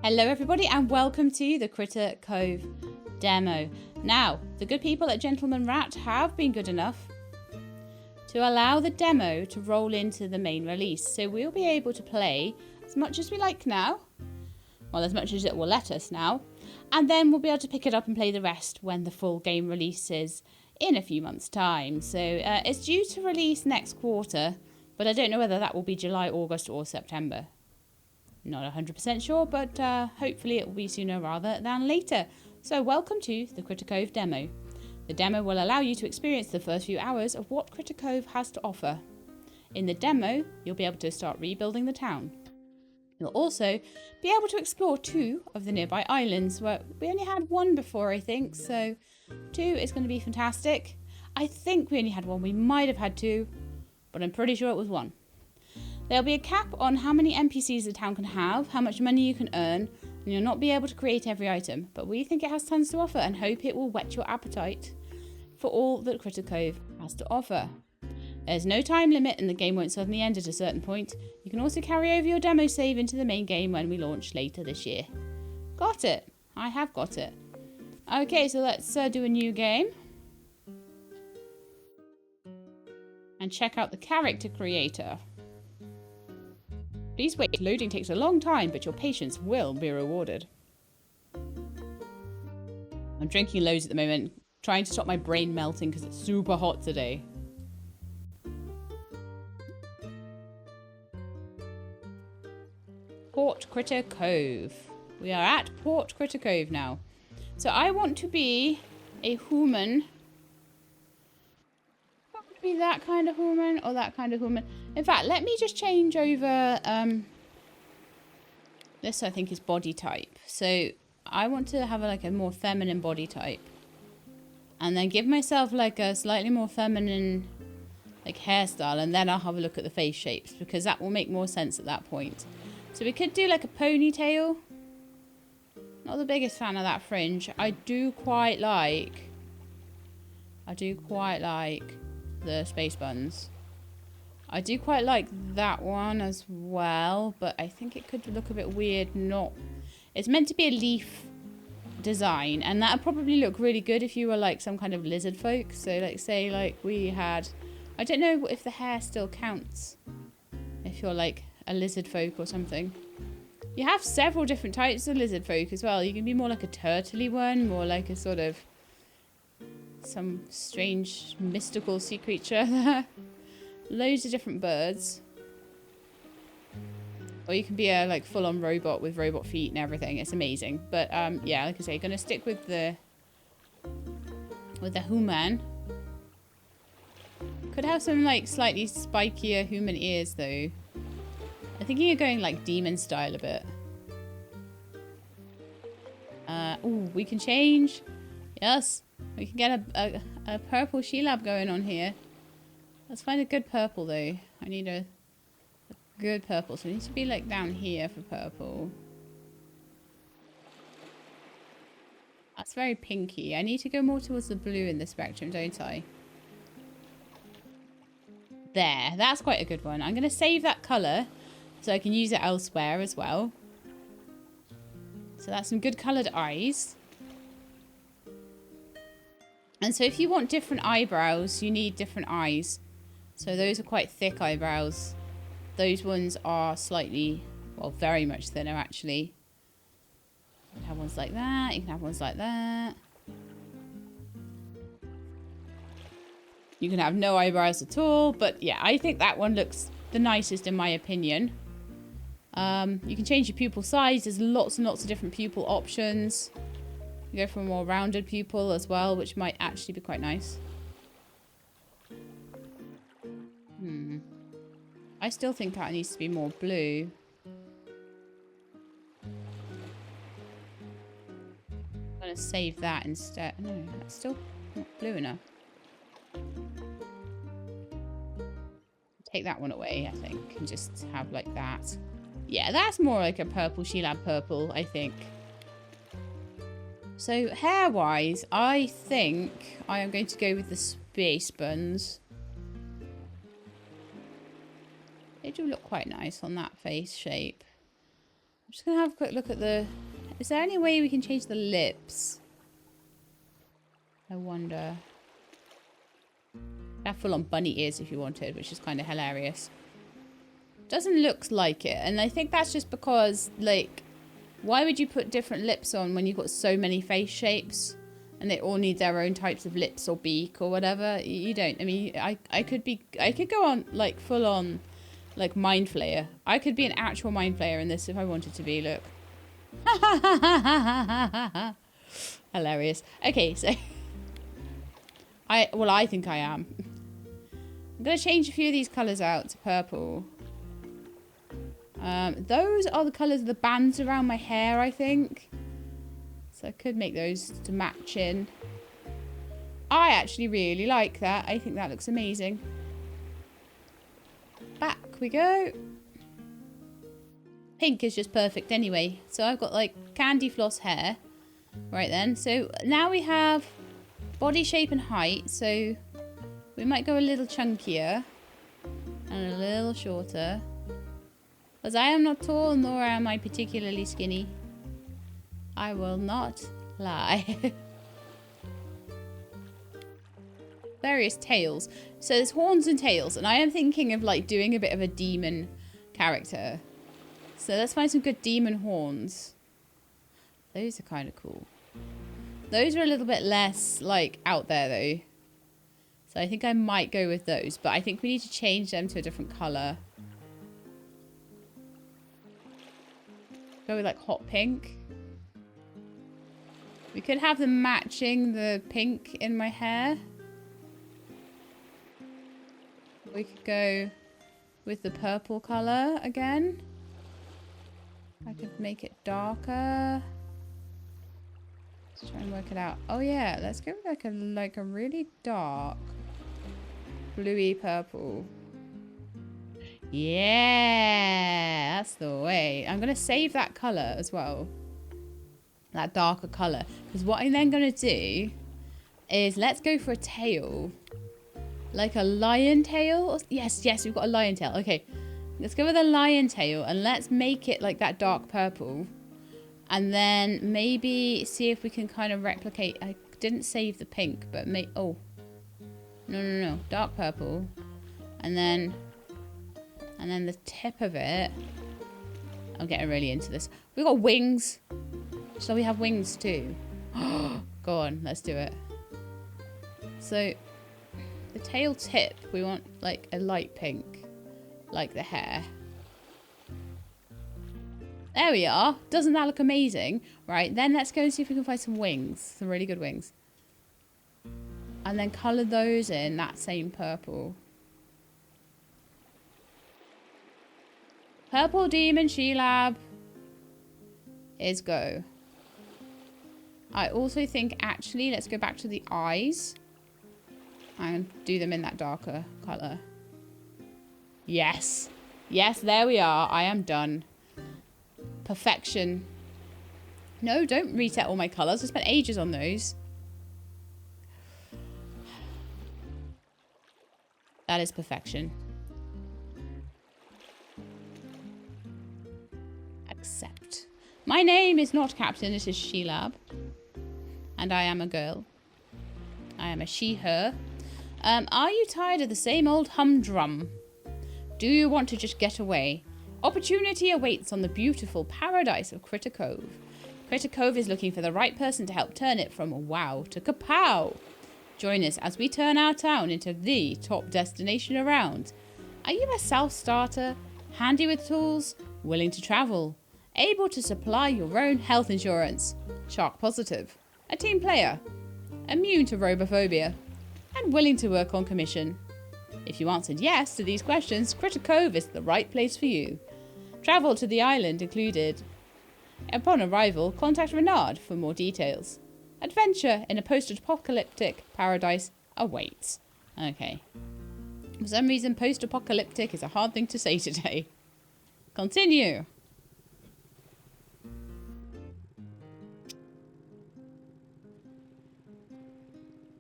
Hello everybody and welcome to the Critter Cove demo. Now, the good people at Gentleman Rat have been good enough to allow the demo to roll into the main release. So we'll be able to play as much as we like now. Well, as much as it will let us now. And then we'll be able to pick it up and play the rest when the full game releases in a few months' time. So it's due to release next quarter, but I don't know whether that will be July, August or September. Not 100% sure, but hopefully it will be sooner rather than later. So welcome to the Critter Cove demo. The demo will allow you to experience the first few hours of what Critter Cove has to offer. In the demo, you'll be able to start rebuilding the town. You'll also be able to explore 2 of the nearby islands, where we only had 1 before, I think, so 2 is going to be fantastic. I think we only had 1, we might have had 2, but I'm pretty sure it was 1. There'll be a cap on how many NPCs the town can have, how much money you can earn, and you'll not be able to create every item, but we think it has tons to offer and hope it will whet your appetite for all that Critter Cove has to offer. There's no time limit and the game won't suddenly end at a certain point. You can also carry over your demo save into the main game when we launch later this year. Got it. I have got it. Okay, so let's do a new game. And check out the character creator. Please wait, loading takes a long time, but your patience will be rewarded. I'm drinking loads at the moment, trying to stop my brain melting because it's super hot today. Port Critter Cove. We are at Port Critter Cove now. So I want to be a human. Be that kind of woman or that kind of woman. In fact, let me just change over this I think is body type. So I want to have a more feminine body type. And then give myself like a slightly more feminine hairstyle, and then I'll have a look at the face shapes because that will make more sense at that point. So we could do like a ponytail. Not the biggest fan of that fringe. I do quite like the space buns. I do quite like that one as well, but I think it could look a bit weird. It's meant to be a leaf design, and that would probably look really good if you were like some kind of lizard folk. So say we had, I don't know if the hair still counts if you're like a lizard folk or something. You have several different types of lizard folk as well. You can be more like a turtley one, more like a sort of some strange mystical sea creature there. Loads of different birds. Or you can be a full-on robot with robot feet and everything. It's amazing. But yeah, like I say, gonna stick with the human. Could have some slightly spikier human ears though. I'm thinking of going demon style a bit. Ooh, we can change. Yes. We can get a purple Sheilab going on here. Let's find a good purple though. I need a good purple. So it needs to be down here for purple. That's very pinky. I need to go more towards the blue in the spectrum, don't I? There. That's quite a good one. I'm going to save that colour so I can use it elsewhere as well. So that's some good coloured eyes. And so if you want different eyebrows, you need different eyes. So those are quite thick eyebrows. Those ones are slightly, well, very much thinner actually. You can have ones like that. You can have ones like that. You can have no eyebrows at all. But yeah, I think that one looks the nicest in my opinion. You can change your pupil size. There's lots and lots of different pupil options. You go for a more rounded pupil as well, which might actually be quite nice. I still think that needs to be more blue. I'm going to save that instead. No, that's still not blue enough. Take that one away, I think, and just have that. Yeah, that's more like a purple Sheilab purple, I think. So hair-wise, I think I am going to go with the space buns. They do look quite nice on that face shape. I'm just going to have a quick look at the... Is there any way we can change the lips? I wonder. Have full on bunny ears if you wanted, which is kind of hilarious. Doesn't look like it. And I think that's just because, like, why would you put different lips on when you've got so many face shapes? And they all need their own types of lips or beak or whatever. You don't. I mean, I could go on, like, full on, like, mind flayer. I could be an actual mind flayer in this if I wanted to be, look. Hilarious. Okay, so... I think I am. I'm going to change a few of these colours out to purple. Those are the colours of the bands around my hair, I think. So I could make those to match in. I actually really like that. I think that looks amazing. Back we go. Pink is just perfect anyway. So I've got like candy floss hair. Right then. So now we have body shape and height. So we might go a little chunkier and a little shorter. Because I am not tall, nor am I particularly skinny. I will not lie. Various tails. So there's horns and tails. And I am thinking of like doing a bit of a demon character. So let's find some good demon horns. Those are kind of cool. Those are a little bit less like out there though. So I think I might go with those. But I think we need to change them to a different colour. Go with like hot pink. We could have them matching the pink in my hair. We could go with the purple colour again. I could make it darker. Let's try and work it out. Oh yeah, let's go with like a really dark bluey purple. Yeah, that's the way. I'm going to save that colour as well. That darker colour. Because what I'm then going to do is let's go for a tail. Like a lion tail. Yes, we've got a lion tail. Okay, let's go with a lion tail and let's make it like that dark purple. And then maybe see if we can kind of replicate. I didn't save the pink, but oh. No. Dark purple. And then the tip of it. I'm getting really into this. We've got wings. Shall we have wings too? Go on, let's do it. So, the tail tip, we want like a light pink. Like the hair. There we are. Doesn't that look amazing? Right, then let's go and see if we can find some wings. Some really good wings. And then colour those in that same purple. Purple Demon She-Lab is go. I also think, actually, let's go back to the eyes. And do them in that darker colour. Yes. Yes, there we are. I am done. Perfection. No, don't reset all my colours. I spent ages on those. That is perfection. Accept. My name is not Captain, it is She-Lab. And I am a girl. I am a she-her. Are you tired of the same old humdrum? Do you want to just get away? Opportunity awaits on the beautiful paradise of Critter Cove. Critter Cove is looking for the right person to help turn it from a wow to kapow. Join us as we turn our town into the top destination around. Are you a self-starter, handy with tools, willing to travel, able to supply your own health insurance, shark positive, a team player, immune to robophobia, and willing to work on commission? If you answered yes to these questions, Critter Cove is the right place for you. Travel to the island included. Upon arrival, contact Renard for more details. Adventure in a post-apocalyptic paradise awaits. Okay. For some reason, post-apocalyptic is a hard thing to say today. Continue.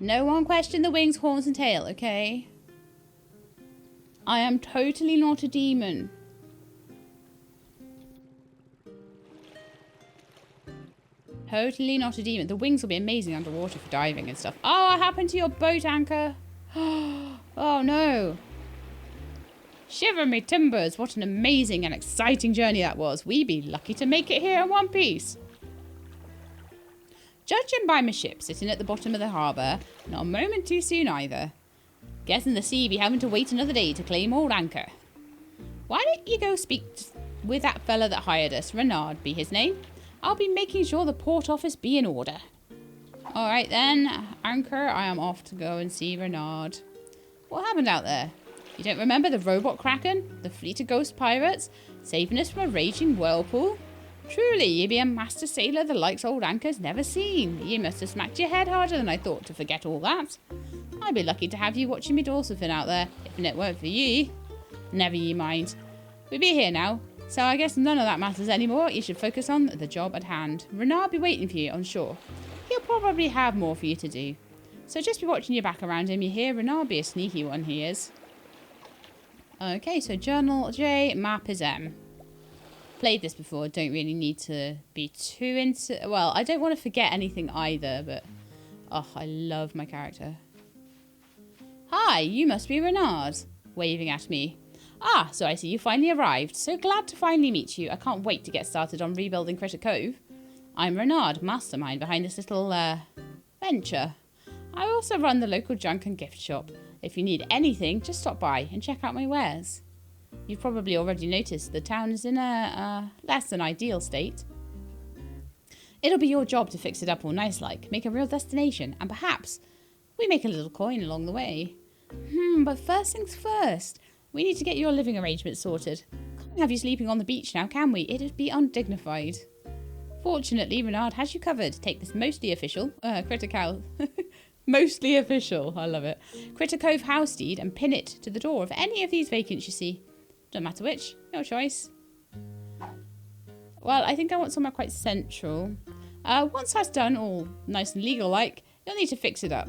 No one question the wings, horns, and tail, okay? I am totally not a demon. Totally not a demon. The wings will be amazing underwater for diving and stuff. Oh, what happened to your boat anchor? Oh, no. Shiver me timbers. What an amazing and exciting journey that was. We be lucky to make it here in one piece. Judging by my ship sitting at the bottom of the harbour, not a moment too soon either. Guessing the sea be having to wait another day to claim old anchor. Why don't you go speak with that fella that hired us? Renard be his name. I'll be making sure the port office be in order. Alright then, anchor, I am off to go and see Renard. What happened out there? You don't remember the robot kraken? The fleet of ghost pirates? Saving us from a raging whirlpool? Truly, ye be a master sailor the likes old anchor's never seen. Ye must have smacked your head harder than I thought to forget all that. I'd be lucky to have you watching me dorsifin out there, if it weren't for ye. Never ye mind. We be here now, so I guess none of that matters anymore. You should focus on the job at hand. Renard be waiting for you on shore. He'll probably have more for you to do. So just be watching your back around him, you hear? Renard be a sneaky one, he is. Okay, so journal J, map is M. Played this before, don't really need to be too into... Well, I don't want to forget anything either, but... Oh, I love my character. Hi, you must be Renard. Waving at me. Ah, so I see you finally arrived. So glad to finally meet you. I can't wait to get started on rebuilding Critter Cove. I'm Renard, mastermind behind this little, venture. I also run the local junk and gift shop. If you need anything, just stop by and check out my wares. You've probably already noticed the town is in a less than ideal state. It'll be your job to fix it up all nice-like, make a real destination, and perhaps we make a little coin along the way. But first things first, we need to get your living arrangements sorted. Can't have you sleeping on the beach now, can we? It'd be undignified. Fortunately, Renard has you covered. Take this mostly official, Critter Cove. Mostly official, I love it. Critter Cove house deed and pin it to the door of any of these vacants you see. Don't matter which, your choice. Well, I think I want somewhere quite central. Once that's done, all nice and legal-like, you'll need to fix it up.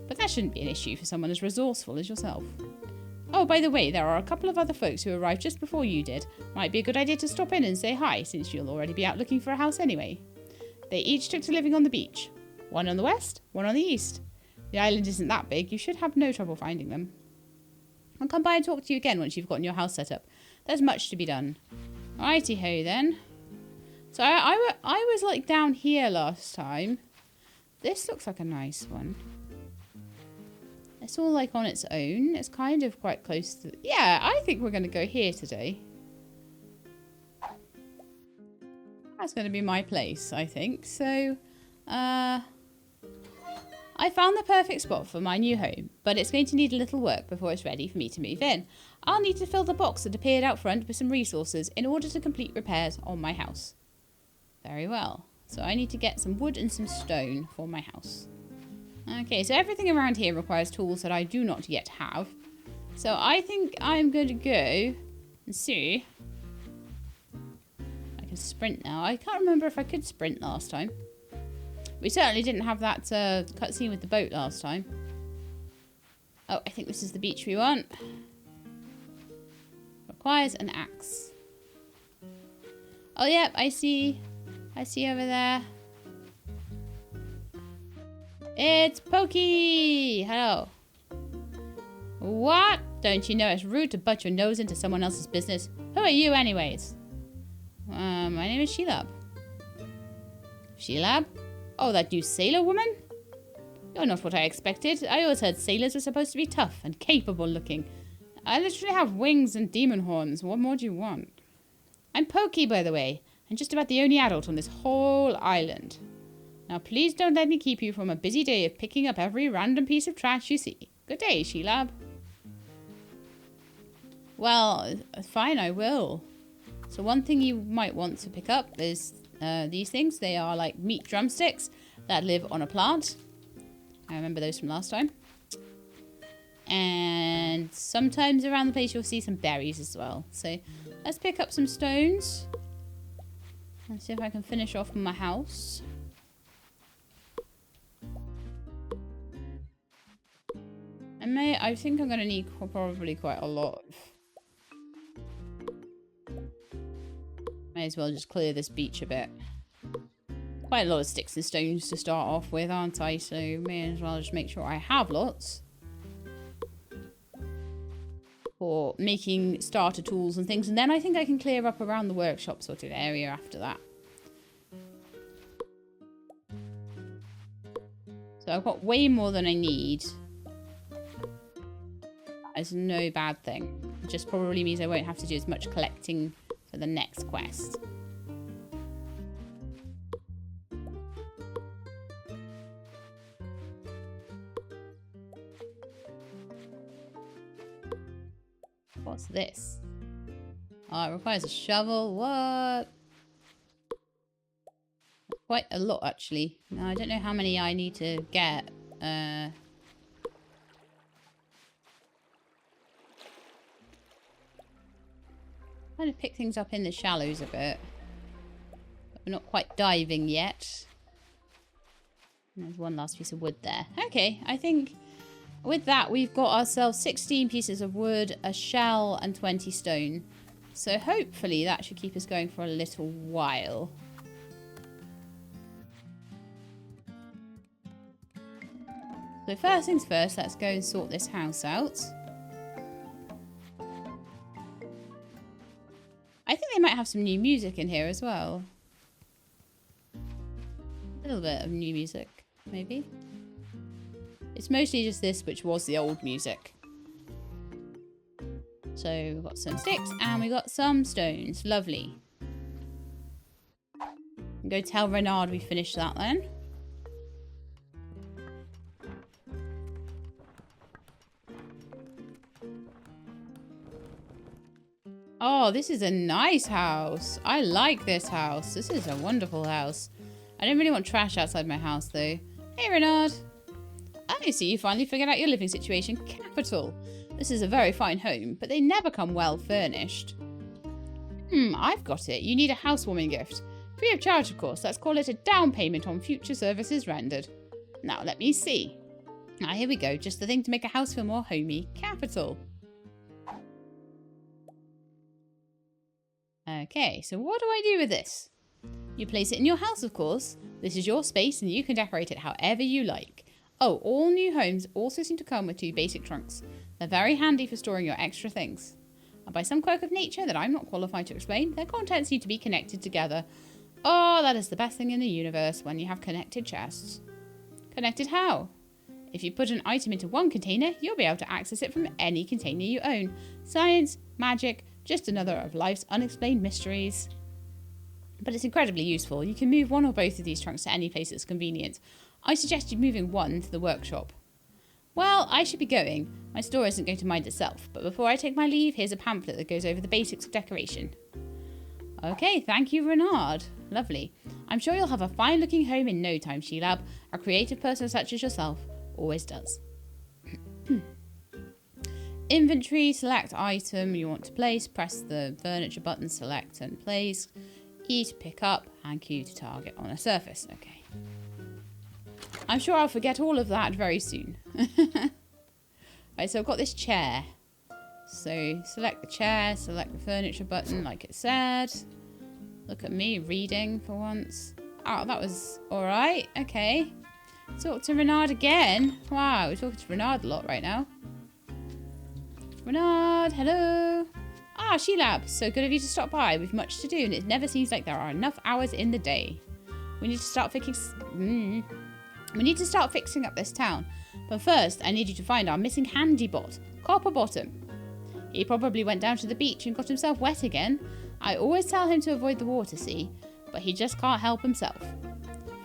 But that shouldn't be an issue for someone as resourceful as yourself. Oh, by the way, there are a couple of other folks who arrived just before you did. Might be a good idea to stop in and say hi, since you'll already be out looking for a house anyway. They each took to living on the beach. One on the west, one on the east. The island isn't that big, you should have no trouble finding them. I'll come by and talk to you again once you've gotten your house set up. There's much to be done. Righty-ho then. So I was like down here last time. This looks like a nice one. It's all like on its own. It's kind of quite close to... Yeah, I think we're going to go here today. That's going to be my place, I think. So, I found the perfect spot for my new home, but it's going to need a little work before it's ready for me to move in. I'll need to fill the box that appeared out front with some resources in order to complete repairs on my house. Very well. So I need to get some wood and some stone for my house. Okay, so everything around here requires tools that I do not yet have. So I think I'm going to go and see. I can sprint now. I can't remember if I could sprint last time. We certainly didn't have that cutscene with the boat last time. Oh, I think this is the beach we want. Requires an axe. Oh, yep, I see over there. It's Pokey! Hello. What? Don't you know it's rude to butt your nose into someone else's business? Who are you anyways? My name is Sheelab. Sheelab? Oh, that new sailor woman? You're not what I expected. I always heard sailors were supposed to be tough and capable looking. I literally have wings and demon horns. What more do you want? I'm Pokey, by the way, and just about the only adult on this whole island. Now, please don't let me keep you from a busy day of picking up every random piece of trash you see. Good day, Sheelab. Well, fine, I will. So one thing you might want to pick up is these things. They are like meat drumsticks that live on a plant. I remember those from last time. And sometimes around the place you'll see some berries as well. So let's pick up some stones. Let's see if I can finish off my house. I think I'm going to need probably quite a lot. May as well just clear this beach a bit. quite a lot of sticks and stones to start off with, aren't I? So may as well just make sure I have lots for making starter tools and things. And then I think I can clear up around the workshop sort of area after that. So I've got way more than I need. That's no bad thing. It just probably means I won't have to do as much collecting for the next quest. What's this? Oh, it requires a shovel. What? Quite a lot, actually. Now, I don't know how many I need to get. Trying to pick things up in the shallows a bit. But we're not quite diving yet. And there's one last piece of wood there. Okay, I think with that we've got ourselves 16 pieces of wood, a shell, and 20 stone. So hopefully that should keep us going for a little while. So first things first, let's go and sort this house out. I think they might have some new music in here as well. A little bit of new music, maybe. It's mostly just this, which was the old music. So we've got some sticks and we got some stones. Lovely. Go tell Renard we finished that then. Oh, this is a nice house. I like this house. This is a wonderful house. I don't really want trash outside my house, though. Hey, Renard. I see you finally figured out your living situation. Capital. This is a very fine home, but they never come well furnished. I've got it. You need a housewarming gift. Free of charge, of course. Let's call it a down payment on future services rendered. Now, let me see. Ah, here we go. Just the thing to make a house feel more homey. Capital. Okay, so what do I do with this? You place it in your house, of course. This is your space and you can decorate it however you like. Oh, all new homes also seem to come with 2 basic trunks. They're very handy for storing your extra things. And by some quirk of nature that I'm not qualified to explain, their contents need to be connected together. Oh, that is the best thing in the universe when you have connected chests. Connected how? If you put an item into one container, you'll be able to access it from any container you own. Science, magic, just another of life's unexplained mysteries. But it's incredibly useful. You can move one or both of these trunks to any place that's convenient. I suggested moving one to the workshop. Well, I should be going. My store isn't going to mind itself, but before I take my leave, here's a pamphlet that goes over the basics of decoration. Okay, thank you, Renard. Lovely. I'm sure you'll have a fine-looking home in no time, Sheelab. A creative person such as yourself always does. Inventory, select item you want to place, press the furniture button, select and place, E to pick up, and Q to target on a surface. Okay. I'm sure I'll forget all of that very soon. Right, so I've got this chair. So select the chair, select the furniture button like it said. Look at me reading for once. Oh, that was alright. Okay. Talk to Renard again. Wow, we're talking to Renard a lot right now. Renard, hello. Ah, Sheelab, so good of you to stop by. We've much to do and it never seems like there are enough hours in the day. We need to start fixing up this town. But first, I need you to find our missing handy bot, Copperbottom. He probably went down to the beach and got himself wet again. I always tell him to avoid the water, see, but he just can't help himself.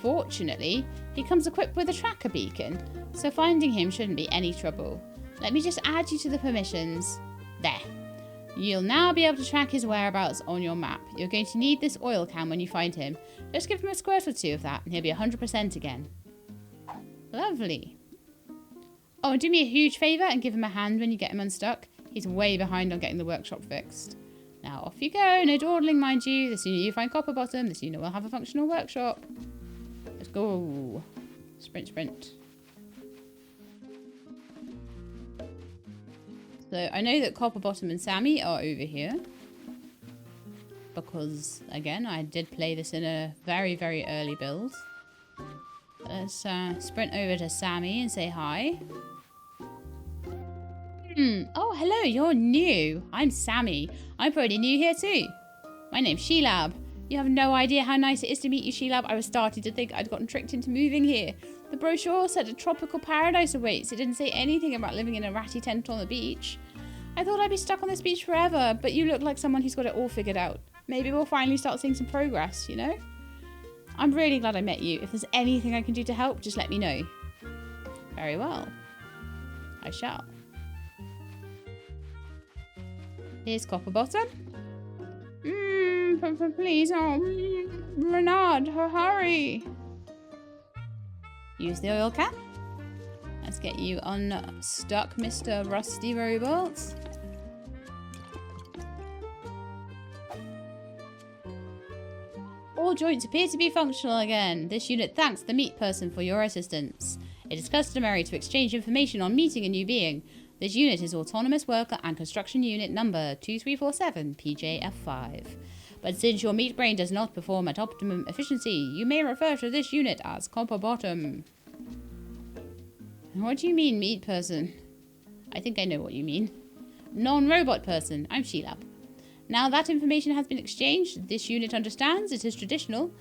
Fortunately, he comes equipped with a tracker beacon, so finding him shouldn't be any trouble. Let me just add you to the permissions. There. You'll now be able to track his whereabouts on your map. You're going to need this oil can when you find him. Just give him a squirt or 2 of that and he'll be 100% again. Lovely. Oh, and do me a huge favour and give him a hand when you get him unstuck. He's way behind on getting the workshop fixed. Now off you go. No dawdling, mind you. The sooner you find Copperbottom, the sooner we'll have a functional workshop. Let's go. Sprint, sprint. So I know that Copperbottom and Sammy are over here. because, again, I did play this in a very, very early build. Let's sprint over to Sammy and say hi. Oh, hello, you're new. I'm Sammy. I'm pretty new here too. My name's Shilab. You have no idea how nice it is to meet you, Shilab. I was starting to think I'd gotten tricked into moving here. The brochure said a tropical paradise awaits. It didn't say anything about living in a ratty tent on the beach. I thought I'd be stuck on this beach forever, but you look like someone who's got it all figured out. Maybe we'll finally start seeing some progress, you know? I'm really glad I met you. If there's anything I can do to help, just let me know. Very well. I shall. Here's Copperbottom. Please, Renard, hurry. Use the oil can. Let's get you unstuck, Mr. Rusty Robot. All joints appear to be functional again. This unit thanks the meat person for your assistance. It is customary to exchange information on meeting a new being. This unit is Autonomous Worker and Construction Unit number 2347 PJF5. But since your meat brain does not perform at optimum efficiency, you may refer to this unit as Copperbottom. What do you mean, meat person? I think I know what you mean. Non-robot person. I'm Shilab. Now that information has been exchanged, this unit understands it is traditional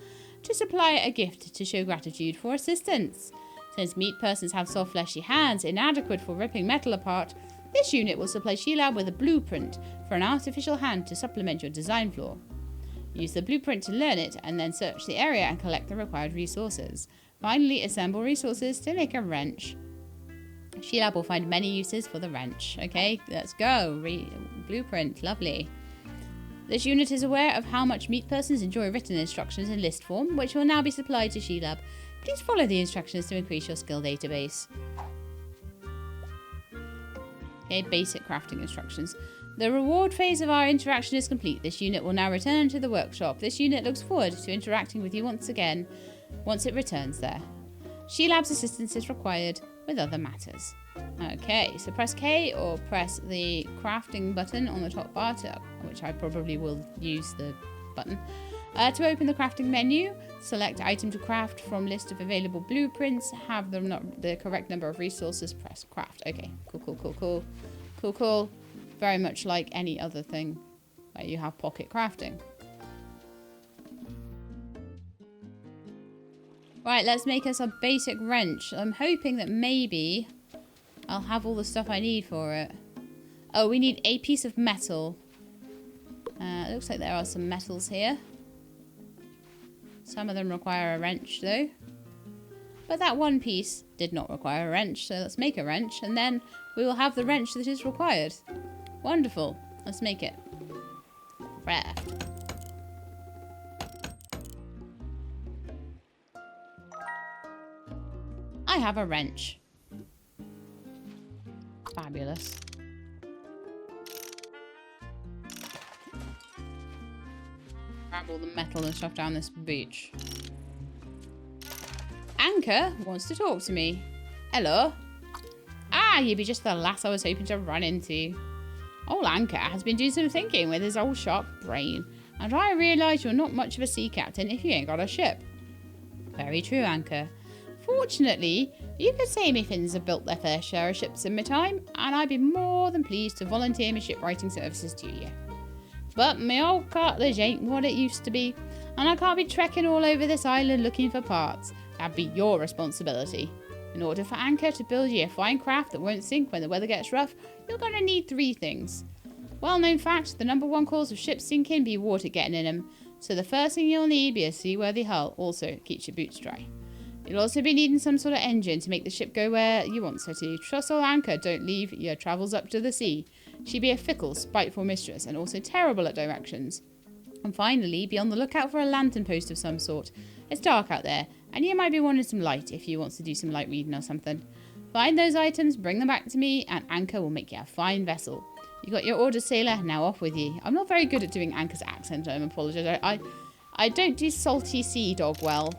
to supply a gift to show gratitude for assistance. Since meat persons have soft fleshy hands inadequate for ripping metal apart, this unit will supply Shilab with a blueprint for an artificial hand to supplement your design flaw. Use the blueprint to learn it and then search the area and collect the required resources. Finally, assemble resources to make a wrench. Shilab will find many uses for the wrench. Okay, let's go. Blueprint, lovely. This unit is aware of how much meat persons enjoy written instructions in list form, which will now be supplied to Shilab. Please follow the instructions to increase your skill database. Okay, basic crafting instructions. The reward phase of our interaction is complete. This unit will now return to the workshop. This unit looks forward to interacting with you once again, once it returns there. Shilab's assistance is required with other matters. Okay, so press K or press the crafting button on the top bar, which I probably will use the button. To open the crafting menu, select item to craft from list of available blueprints. Have the correct number of resources, press craft. Okay, cool. Very much like any other thing where you have pocket crafting. Right, let's make us a basic wrench. I'm hoping that maybe I'll have all the stuff I need for it. Oh, we need a piece of metal. It looks like there are some metals here. Some of them require a wrench though. But that one piece did not require a wrench, so let's make a wrench and then we will have the wrench that is required. Wonderful. Let's make it. Craft. I have a wrench. Fabulous. Grab all the metal and stuff down this beach. Anchor wants to talk to me. Hello. Ah, you be just the lass I was hoping to run into. Old Anchor has been doing some thinking with his old sharp brain, and I realise you're not much of a sea captain if you ain't got a ship. Very true, Anchor. Fortunately, you could say me Finns have built their fair share of ships in my time, and I'd be more than pleased to volunteer my shipwriting services to you. But my old cartilage ain't what it used to be, and I can't be trekking all over this island looking for parts. That'd be your responsibility. In order for Anchor to build you a fine craft that won't sink when the weather gets rough, you're going to need 3 things. Well-known fact, the #1 cause of ships sinking be water getting in them, so the first thing you'll need be a seaworthy hull, also keeps your boots dry. You'll also be needing some sort of engine to make the ship go where you want her to. Trust old Anchor don't leave your travels up to the sea. She be a fickle, spiteful mistress, and also terrible at directions. And finally, be on the lookout for a lantern post of some sort. It's dark out there, and you might be wanting some light if you want to do some light reading or something. Find those items, bring them back to me, and Anchor will make you a fine vessel. You got your orders, sailor, now off with you. I'm not very good at doing Anchor's accent, I apologise. I don't do salty sea dog well.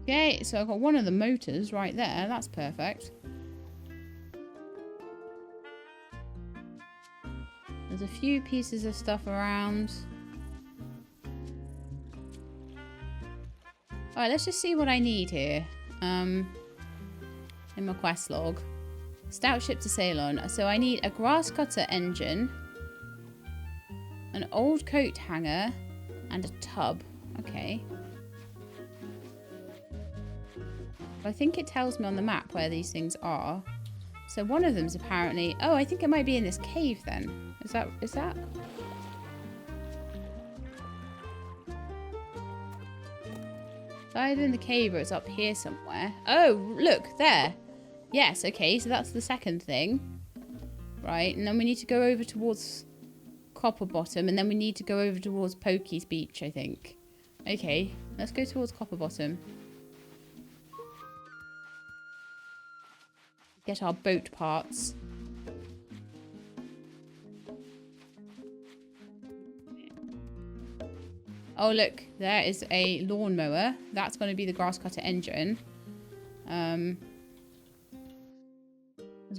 Okay, so I've got one of the motors right there. That's perfect. There's a few pieces of stuff around. Alright, let's just see what I need here. In my quest log. Stout ship to sail on. So I need a grass cutter engine, an old coat hanger, and a tub. Okay. I think it tells me on the map where these things are. So one of them's apparently... Oh, I think it might be in this cave then. Is that... It's either in the cave or it's up here somewhere. Oh, look, there. Yes, okay, so that's the second thing. Right, and then we need to go over towards Copper Bottom, and then we need to go over towards Pokey's Beach, I think. Okay, let's go towards Copper Bottom. Get our boat parts. Oh, look, there is a lawnmower. That's going to be the grass cutter engine. There's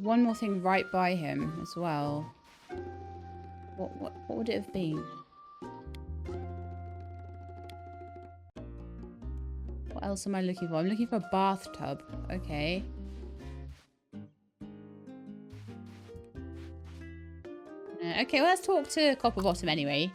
one more thing right by him as well. What would it have been? What else am I looking for? I'm looking for a bathtub. Okay. Okay, well, let's talk to Copper Bottom anyway.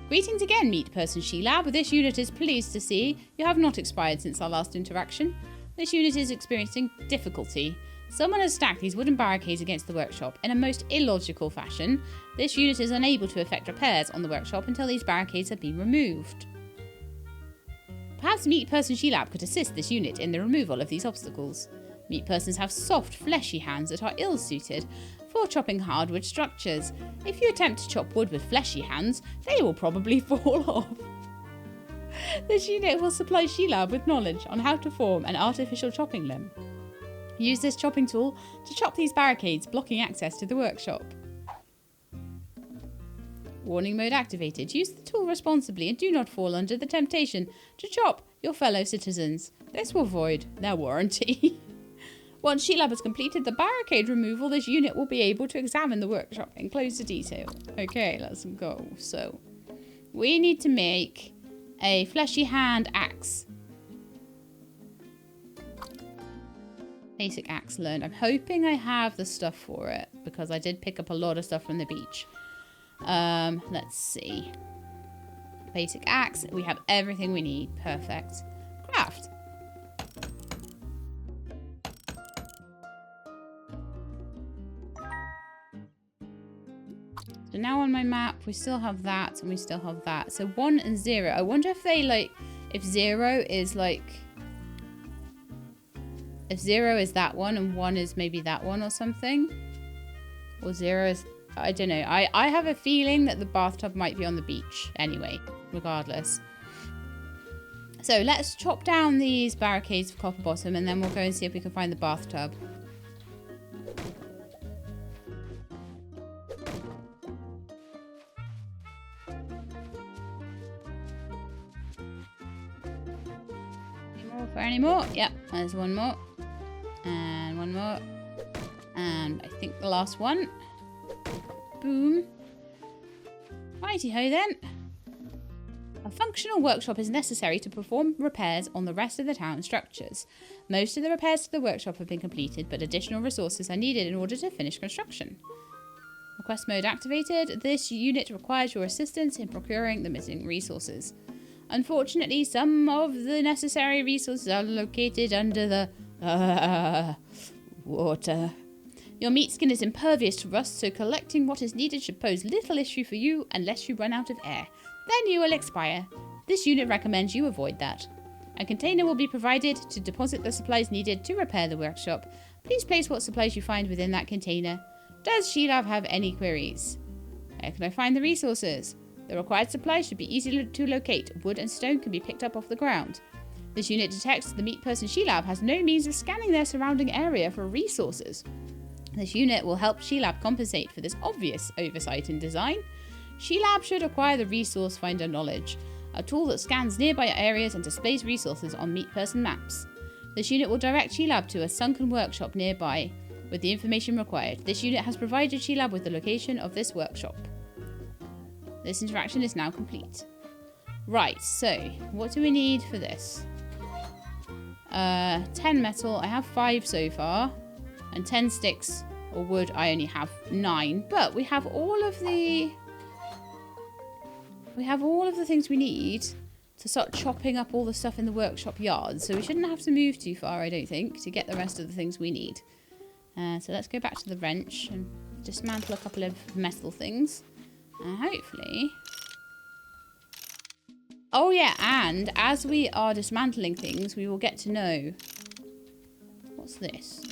Greetings again, Meat Person She-Lab. This unit is pleased to see you have not expired since our last interaction. This unit is experiencing difficulty. Someone has stacked these wooden barricades against the workshop in a most illogical fashion. This unit is unable to effect repairs on the workshop until these barricades have been removed. Perhaps Meat Person She-Lab could assist this unit in the removal of these obstacles. Meat persons have soft, fleshy hands that are ill-suited for chopping hardwood structures. If you attempt to chop wood with fleshy hands, they will probably fall off. This unit will supply She-Lab with knowledge on how to form an artificial chopping limb. Use this chopping tool to chop these barricades, blocking access to the workshop. Warning mode activated. Use the tool responsibly and do not fall under the temptation to chop your fellow citizens. This will void their warranty. Once She-Lab has completed the barricade removal, this unit will be able to examine the workshop in closer detail. Okay, let's go. So, we need to make a fleshy hand axe. Basic axe learned. I'm hoping I have the stuff for it, because I did pick up a lot of stuff from the beach. Let's see. Basic axe. We have everything we need. Perfect. Craft. So now on my map, we still have that and we still have that. So 1 and 0. I wonder if they like, if 0 is like, if 0 is that one and 1 is maybe that one or something. Or 0 is, I don't know. I have a feeling that the bathtub might be on the beach anyway, regardless. So let's chop down these barricades for Copper Bottom and then we'll go and see if we can find the bathtub. Any more? Yep, there's one more. And one more. And I think the last one. Boom. Righty-ho then. A functional workshop is necessary to perform repairs on the rest of the town structures. Most of the repairs to the workshop have been completed, but additional resources are needed in order to finish construction. Request mode activated. This unit requires your assistance in procuring the missing resources. Unfortunately, some of the necessary resources are located under the water. Your meat skin is impervious to rust, so collecting what is needed should pose little issue for you unless you run out of air. Then you will expire. This unit recommends you avoid that. A container will be provided to deposit the supplies needed to repair the workshop. Please place what supplies you find within that container. Does She-Lab have any queries? Where can I find the resources? The required supplies should be easy to locate. Wood and stone can be picked up off the ground. This unit detects the Meat Person She-Lab has no means of scanning their surrounding area for resources. This unit will help She-Lab compensate for this obvious oversight in design. She-Lab should acquire the Resource Finder knowledge, a tool that scans nearby areas and displays resources on Meat Person maps. This unit will direct She-Lab to a sunken workshop nearby, with the information required. This unit has provided Sheilab with the location of this workshop. This interaction is now complete. Right, so what do we need for this? 10 metal. I have 5 so far. And 10 sticks or wood. I only have 9. But we have all of the... things we need to start chopping up all the stuff in the workshop yard. So we shouldn't have to move too far, I don't think, to get the rest of the things we need. So let's go back to the wrench and dismantle a couple of metal things. And hopefully... Oh yeah, and as we are dismantling things, we will get to know... What's this?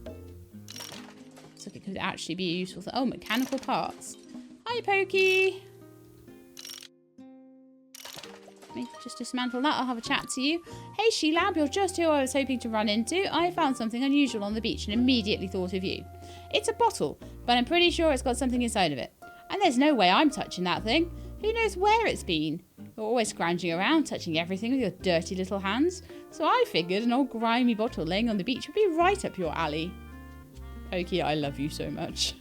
Looks like it could actually be a useful thing. Oh, mechanical parts. Hi, Pokey! Let me just dismantle that. I'll have a chat to you. Hey, Sheilab, you're just who I was hoping to run into. I found something unusual on the beach and immediately thought of you. It's a bottle, but I'm pretty sure it's got something inside of it. And there's no way I'm touching that thing. Who knows where it's been? You're always scrounging around, touching everything with your dirty little hands. So I figured an old grimy bottle laying on the beach would be right up your alley. Pokey, I love you so much.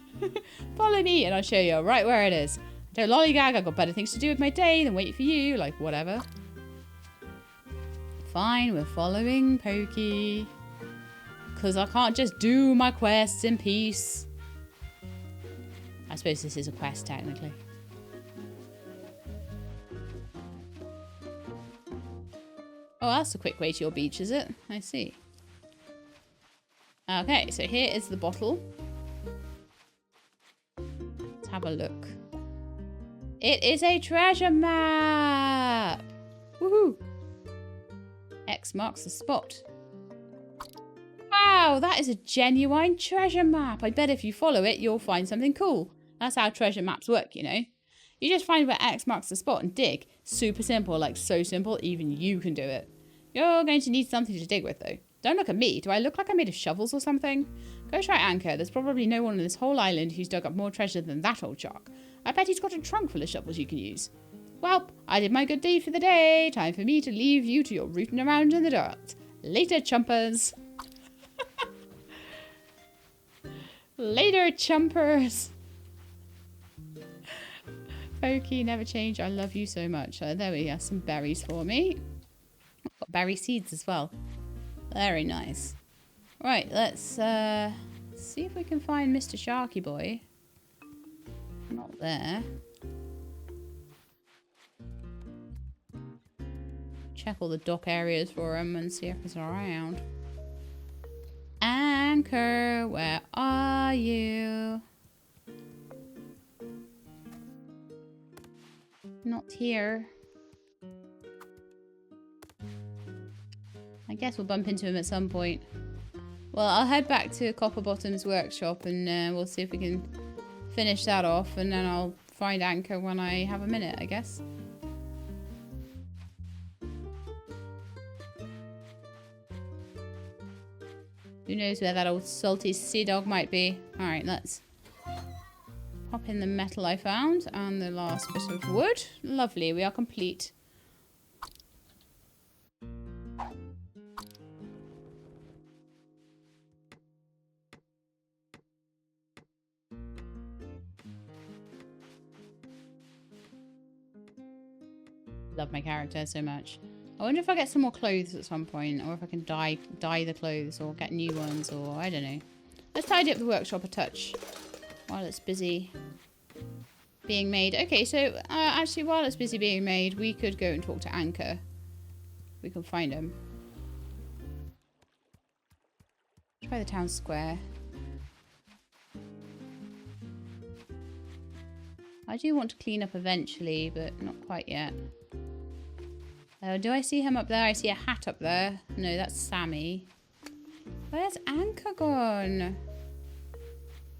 Follow me and I'll show you right where it is. Don't lollygag, I've got better things to do with my day than wait for you, like whatever. Fine, we're following Pokey. Because I can't just do my quests in peace. I suppose this is a quest, technically. Oh, that's a quick way to your beach, is it? I see. Okay, so here is the bottle. Let's have a look. It is a treasure map! Woohoo! X marks the spot. Wow, that is a genuine treasure map. I bet if you follow it, you'll find something cool. That's how treasure maps work, you know? You just find where X marks the spot and dig. Super simple, like so simple, even you can do it. You're going to need something to dig with, though. Don't look at me. Do I look like I'm made of shovels or something? Go try Anchor. There's probably no one on this whole island who's dug up more treasure than that old shark. I bet he's got a trunk full of shovels you can use. Well, I did my good deed for the day. Time for me to leave you to your rooting around in the dirt. Later, chumpers. Later, chumpers. Pokey, never change. I love you so much. There we go. Some berries for me. Got berry seeds as well. Very nice. Right, let's see if we can find Mr. Sharky Boy. Not there. Check all the dock areas for him and see if he's around. Anchor, where are you? Not here. I guess we'll bump into him at some point. Well, I'll head back to Copperbottom's workshop and we'll see if we can finish that off, and then I'll find Anchor when I have a minute, I guess. Who knows where that old salty sea dog might be. Alright, let's pop in the metal I found and the last bit of wood. Lovely, we are complete. Love my character so much. I wonder if I get some more clothes at some point, or if I can dye the clothes or get new ones, or I don't know. Let's tidy up the workshop a touch while it's busy being made. Okay, so actually while it's busy being made, we could go and talk to Anchor. We can find him. Try the town square. I do want to clean up eventually, but not quite yet. Do I see him up there? I see a hat up there. No, that's Sammy. Where's Anchor gone?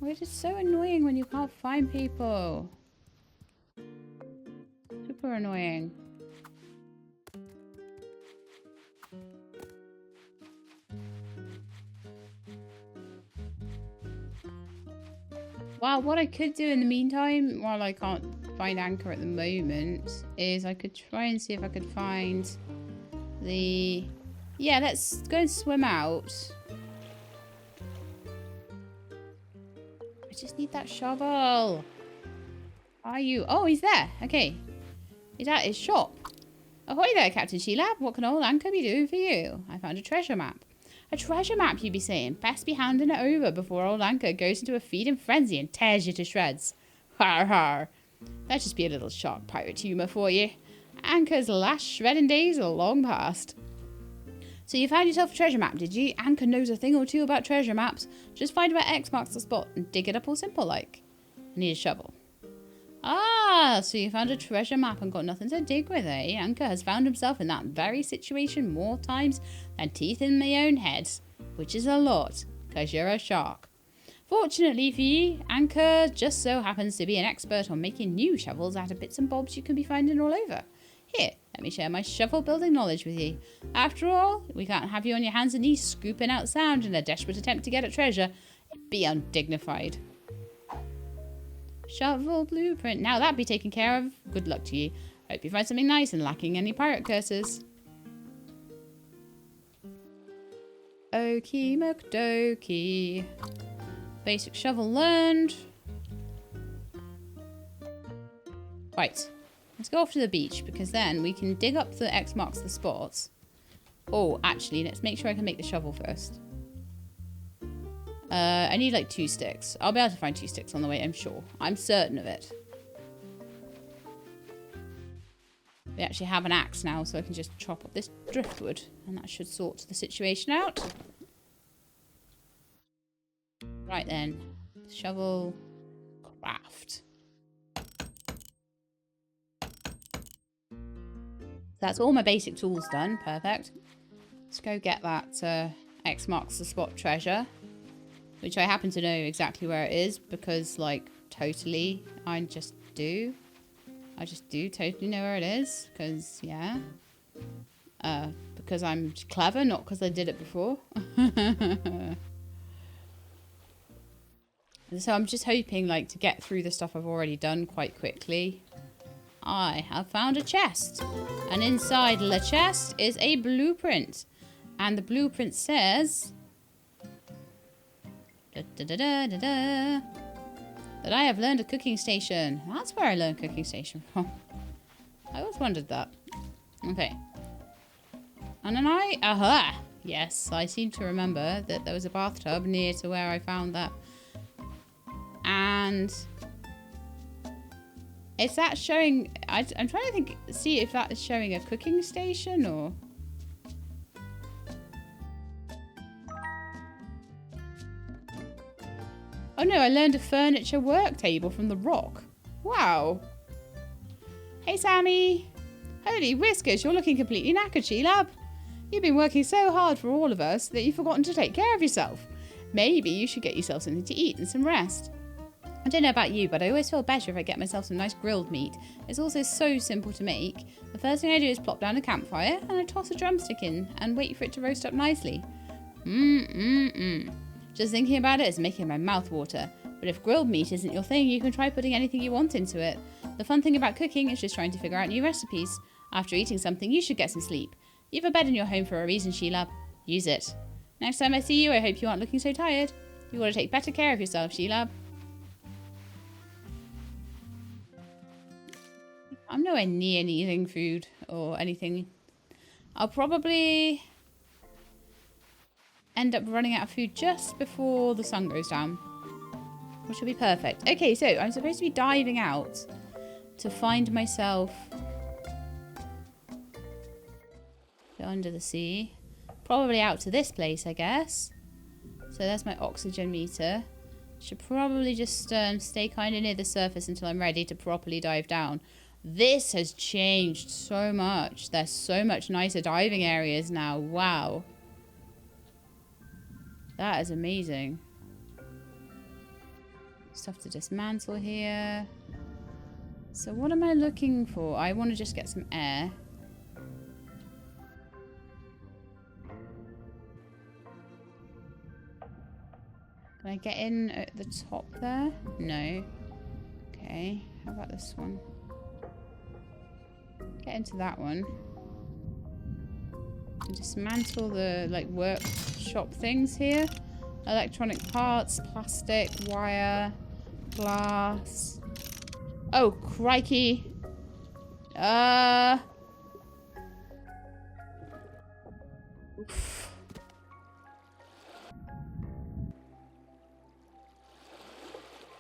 Oh, it is so annoying when you can't find people. Super annoying. Well, what I could do in the meantime, while I can't find Anchor at the moment, is I could try and see if I could find the... Yeah, let's go and swim out. I just need that shovel. Are you? Oh, he's there. Okay. He's at his shop. Ahoy there, Captain Sheelab. What can old Anchor be doing for you? I found a treasure map. A treasure map, you be saying. Best be handing it over before old Anchor goes into a feeding frenzy and tears you to shreds. Har har. That'd just be a little shark pirate humour for you. Anchor's last shredding days are long past. So you found yourself a treasure map, did you? Anchor knows a thing or two about treasure maps. Just find where X marks the spot and dig it up all simple like. I need a shovel. Ah, so you found a treasure map and got nothing to dig with, eh? Anchor has found himself in that very situation more times than teeth in my own head. Which is a lot, because you're a shark. Fortunately for you, Anchor just so happens to be an expert on making new shovels out of bits and bobs you can be finding all over. Here, let me share my shovel building knowledge with you. After all, we can't have you on your hands and knees scooping out sand in a desperate attempt to get at treasure. It'd be undignified. Shovel blueprint. Now that be taken care of. Good luck to you. Hope you find something nice and lacking any pirate curses. Okie McDokie. Basic shovel learned. Right. Let's go off to the beach because then we can dig up the X marks the spots. Oh, actually, let's make sure I can make the shovel first. I need like 2 sticks. I'll be able to find 2 sticks on the way, I'm sure. I'm certain of it. We actually have an axe now, so I can just chop up this driftwood. And that should sort the situation out. Right then. Shovel craft. That's all my basic tools done. Perfect. Let's go get that X marks the spot treasure. Which I happen to know exactly where it is because, like, totally, I just do totally know where it is. Because, yeah. Because I'm clever, not because I did it before. So I'm just hoping, like, to get through the stuff I've already done quite quickly. I have found a chest. And inside the chest is a blueprint. And the blueprint says... that I have learned a cooking station. That's where I learned cooking station from. I always wondered that. Okay. And then aha! Yes, I seem to remember that there was a bathtub near to where I found that. And... is that showing... I'm trying to see if that is showing a cooking station or... oh no, I learned a furniture work table from the rock. Wow. Hey Sammy. Holy whiskers, you're looking completely knackered, Sheelab. You've been working so hard for all of us that you've forgotten to take care of yourself. Maybe you should get yourself something to eat and some rest. I don't know about you, but I always feel better if I get myself some nice grilled meat. It's also so simple to make. The first thing I do is plop down a campfire and I toss a drumstick in and wait for it to roast up nicely. Just thinking about it is making my mouth water. But if grilled meat isn't your thing, you can try putting anything you want into it. The fun thing about cooking is just trying to figure out new recipes. After eating something, you should get some sleep. You have a bed in your home for a reason, Sheelab. Use it. Next time I see you, I hope you aren't looking so tired. You ought to take better care of yourself, Sheelab. I'm nowhere near needing food or anything. I'll probably end up running out of food just before the sun goes down, which will be perfect. Okay, so I'm supposed to be diving out to find myself under the sea, probably out to this place, I guess. So there's my oxygen meter. Should probably just stay kind of near the surface until I'm ready to properly dive down. This has changed so much. There's so much nicer diving areas now. Wow. That is amazing. Stuff to dismantle here. So what am I looking for? I want to just get some air. Can I get in at the top there? No. Okay. How about this one? Get into that one. And dismantle the workshop things here. Electronic parts, plastic, wire. Glass. Oh, crikey. Oof.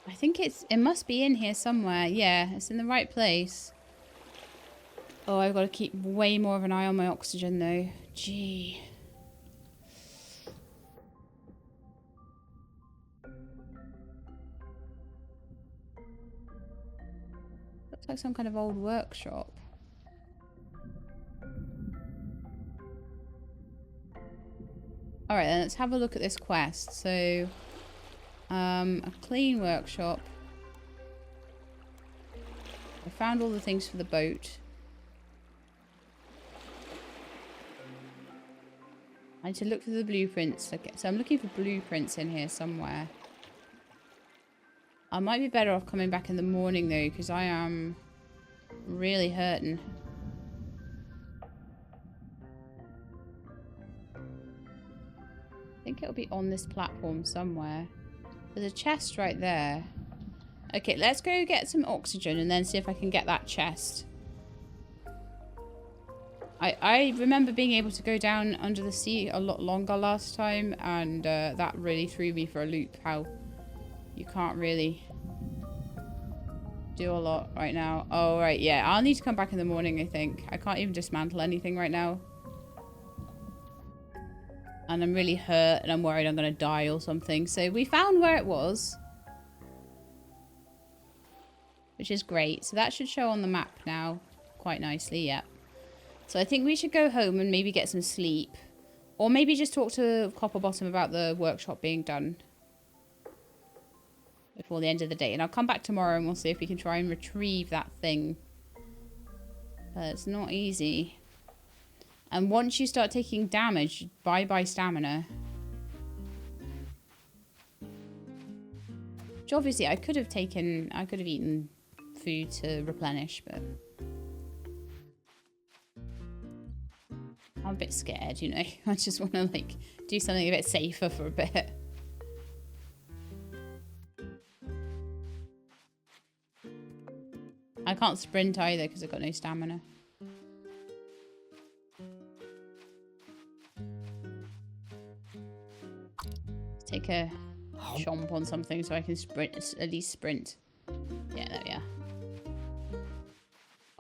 I think it must be in here somewhere. Yeah, it's in the right place. Oh, I've got to keep way more of an eye on my oxygen though. Gee. Looks like some kind of old workshop. Alright then, let's have a look at this quest. So, a clean workshop. I found all the things for the boat. I need to look for the blueprints. Okay, so I'm looking for blueprints in here somewhere. I might be better off coming back in the morning though, because I am really hurting. I think it'll be on this platform somewhere. There's a chest right there. Okay, let's go get some oxygen and then see if I can get that chest. I remember being able to go down under the sea a lot longer last time, and that really threw me for a loop, how you can't really do a lot right now. Oh, right, yeah. I'll need to come back in the morning, I think. I can't even dismantle anything right now. And I'm really hurt, and I'm worried I'm going to die or something. So we found where it was, which is great. So that should show on the map now quite nicely, yeah. So I think we should go home and maybe get some sleep. Or maybe just talk to Copperbottom about the workshop being done before the end of the day. And I'll come back tomorrow and we'll see if we can try and retrieve that thing. But it's not easy. And once you start taking damage, bye-bye stamina. Which obviously I could have eaten food to replenish, but I'm a bit scared, you know. I just want to, like, do something a bit safer for a bit. I can't sprint either because I've got no stamina. Let's take a chomp on something so I can sprint, at least sprint. Yeah, there we are.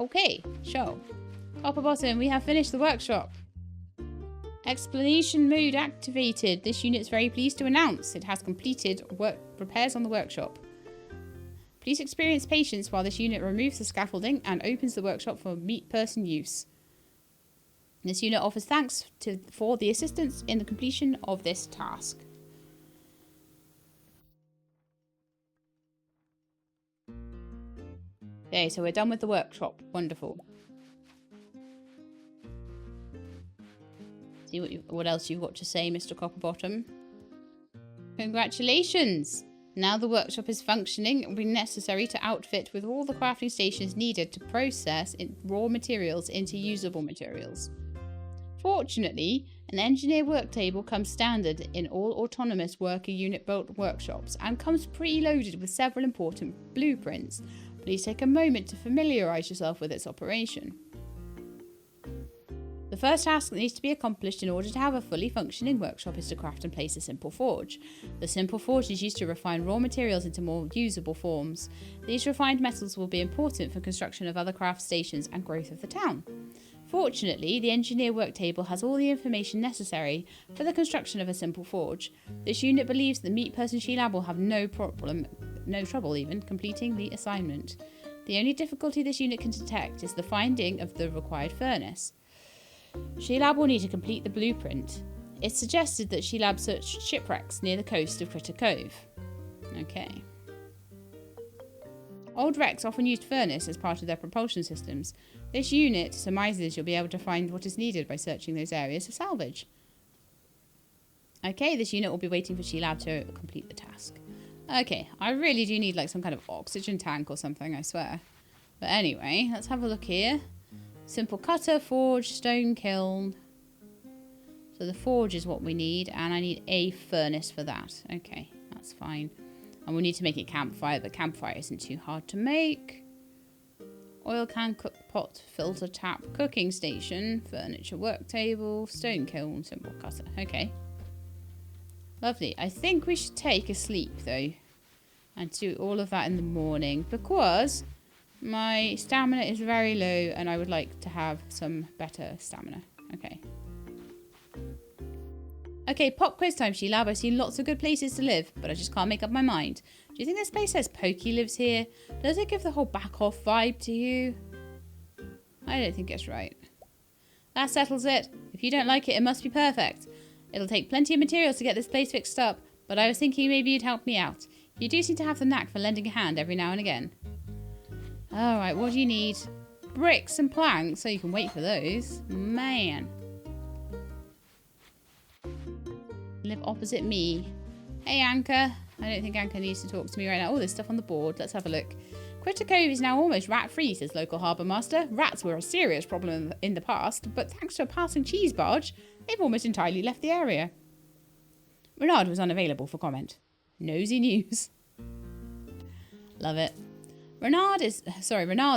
Okay, show. Copperbottom, we have finished the workshop. Explanation mode activated. This unit is very pleased to announce it has completed repairs on the workshop. Please experience patience while this unit removes the scaffolding and opens the workshop for meat person use. This unit offers thanks for the assistance in the completion of this task. Okay, so we're done with the workshop. Wonderful. See what else you've got to say, Mr. Copperbottom. Congratulations! Now the workshop is functioning, it will be necessary to outfit with all the crafting stations needed to process raw materials into usable materials. Fortunately, an engineer work table comes standard in all autonomous worker unit built workshops and comes preloaded with several important blueprints. Please take a moment to familiarise yourself with its operation. The first task that needs to be accomplished in order to have a fully functioning workshop is to craft and place a simple forge. The simple forge is used to refine raw materials into more usable forms. These refined metals will be important for construction of other craft stations and growth of the town. Fortunately, the engineer work table has all the information necessary for the construction of a simple forge. This unit believes the meat person Shilab will have no trouble even completing the assignment. The only difficulty this unit can detect is the finding of the required furnace. Shilab will need to complete the blueprint. It's suggested that Shilab search shipwrecks near the coast of Critter Cove. Okay. Old wrecks often used furnace as part of their propulsion systems. This unit surmises you'll be able to find what is needed by searching those areas for salvage. Okay, this unit will be waiting for Shilab to complete the task. Okay, I really do need like some kind of oxygen tank or something, I swear. But anyway, let's have a look here. Simple cutter, forge, stone kiln. So the forge is what we need, and I need a furnace for that. Okay, that's fine. And we'll need to make it campfire, but campfire isn't too hard to make. Oil can, cook pot, filter tap, cooking station, furniture work table, stone kiln, simple cutter. Okay. Lovely. I think we should take a sleep though. And do all of that in the morning. Because my stamina is very low and I would like to have some better stamina. Okay. Okay, pop quiz time, She-Lab. I've seen lots of good places to live, but I just can't make up my mind. Do you think this place says Pokey lives here? Does it give the whole back-off vibe to you? I don't think it's right. That settles it. If you don't like it, it must be perfect. It'll take plenty of materials to get this place fixed up, but I was thinking maybe you'd help me out. You do seem to have the knack for lending a hand every now and again. Alright, what do you need? Bricks and planks, so you can wait for those. Man. Live opposite me. Hey, Anchor. I don't think Anchor needs to talk to me right now. Oh, there's stuff on the board. Let's have a look. Critter Cove is now almost rat-free, says local harbour master. Rats were a serious problem in the past, but thanks to a passing cheese barge, they've almost entirely left the area. Renard was unavailable for comment. Nosy news. Love it. Renard's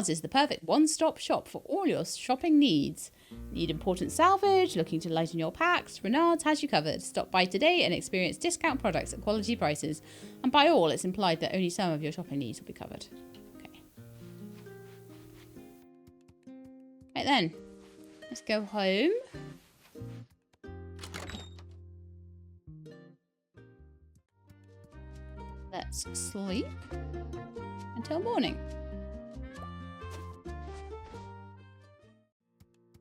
is the perfect one-stop shop for all your shopping needs. Need important salvage, looking to lighten your packs? Renard's has you covered. Stop by today and experience discount products at quality prices. And by all, it's implied that only some of your shopping needs will be covered. Okay. Right then. Let's go home. Let's sleep until morning.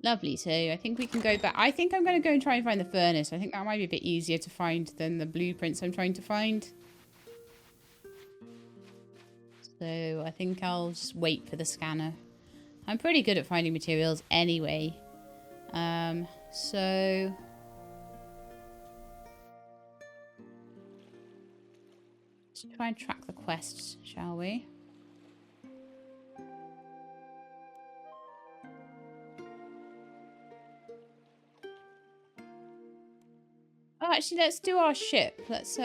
Lovely, so I think we can go back. I think I'm going to go and try and find the furnace. I think that might be a bit easier to find than the blueprints I'm trying to find. So I think I'll just wait for the scanner. I'm pretty good at finding materials anyway. So... let's try and track the quests, shall we? Oh, actually, let's do our ship. Let's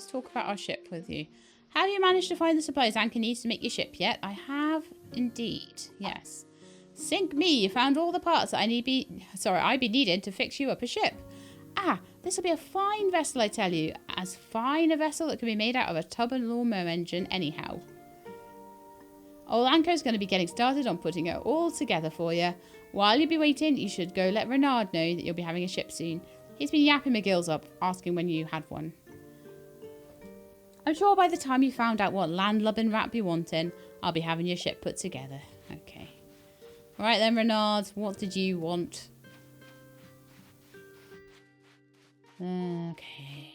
talk about our ship with you. Have you managed to find the supplies Anchor needs to make your ship yet? I have indeed. Yes. Sink me! You found all the parts that I'd be needing to fix you up a ship. Ah, this will be a fine vessel, I tell you. As fine a vessel that can be made out of a tub and lawnmower engine, anyhow. Old Anchor's going to be getting started on putting it all together for you. While you'll be waiting, you should go let Renard know that you'll be having a ship soon. He's been yapping my gills up, asking when you had one. I'm sure by the time you found out what landlubbing rat be wanting, I'll be having your ship put together. Okay. Right then, Renard, what did you want? Okay.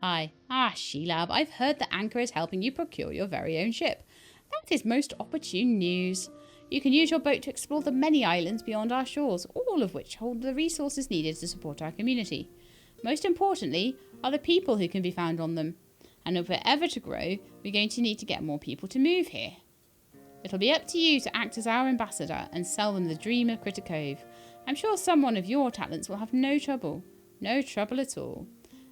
Hi. Ah, She-Lab, I've heard that Anchor is helping you procure your very own ship. That is most opportune news. You can use your boat to explore the many islands beyond our shores, all of which hold the resources needed to support our community. Most importantly are the people who can be found on them. And if we're ever to grow, we're going to need to get more people to move here. It'll be up to you to act as our ambassador and sell them the dream of Critter Cove. I'm sure someone of your talents will have no trouble. No trouble at all.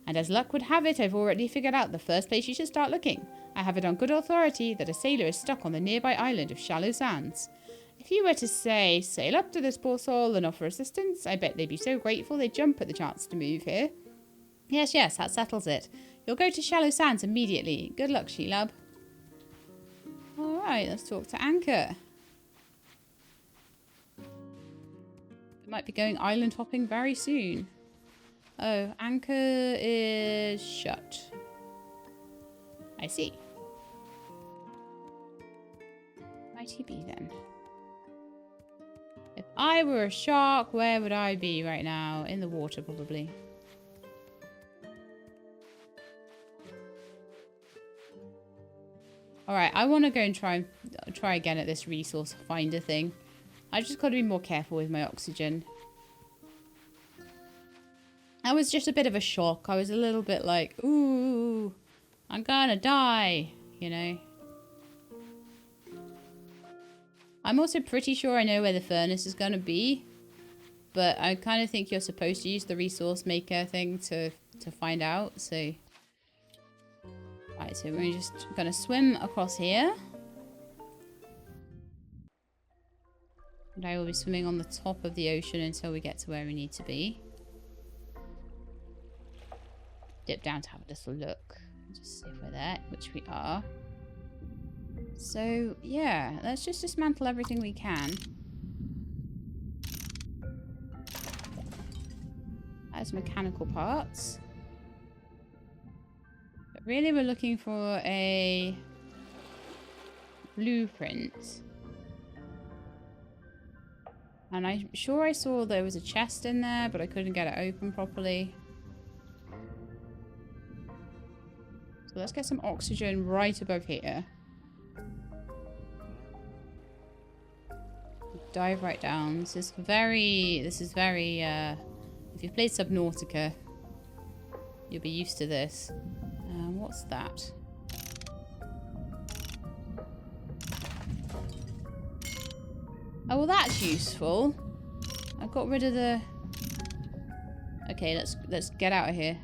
And as luck would have it, I've already figured out the first place you should start looking. I have it on good authority that a sailor is stuck on the nearby island of Shallow Sands. If you were to say, sail up to this poor soul and offer assistance, I bet they'd be so grateful they'd jump at the chance to move here. Yes, that settles it. You'll go to Shallow Sands immediately. Good luck, She-Lab. Alright, let's talk to Anchor. We might be going island hopping very soon. Oh, Anchor is shut. I see. Might he be then? If I were a shark, where would I be right now? In the water, probably. Alright, I want to go and try again at this resource finder thing. I just got to be more careful with my oxygen. That was just a bit of a shock. I was a little bit like, ooh, I'm gonna die, you know. I'm also pretty sure I know where the furnace is gonna be. But I kind of think you're supposed to use the resource maker thing to find out, so... I Right, so we're just going to swim across here. And I will be swimming on the top of the ocean until we get to where we need to be. Dip down to have a little look. Just see if we're there, which we are. So, yeah, let's just dismantle everything we can. That's mechanical parts. But really we're looking for a blueprint. And I'm sure I saw there was a chest in there, but I couldn't get it open properly. So let's get some oxygen right above here. Dive right down. This is very, if you've played Subnautica, you'll be used to this. What's that? Oh, well, that's useful. I got rid of the... Okay, let's get out of here.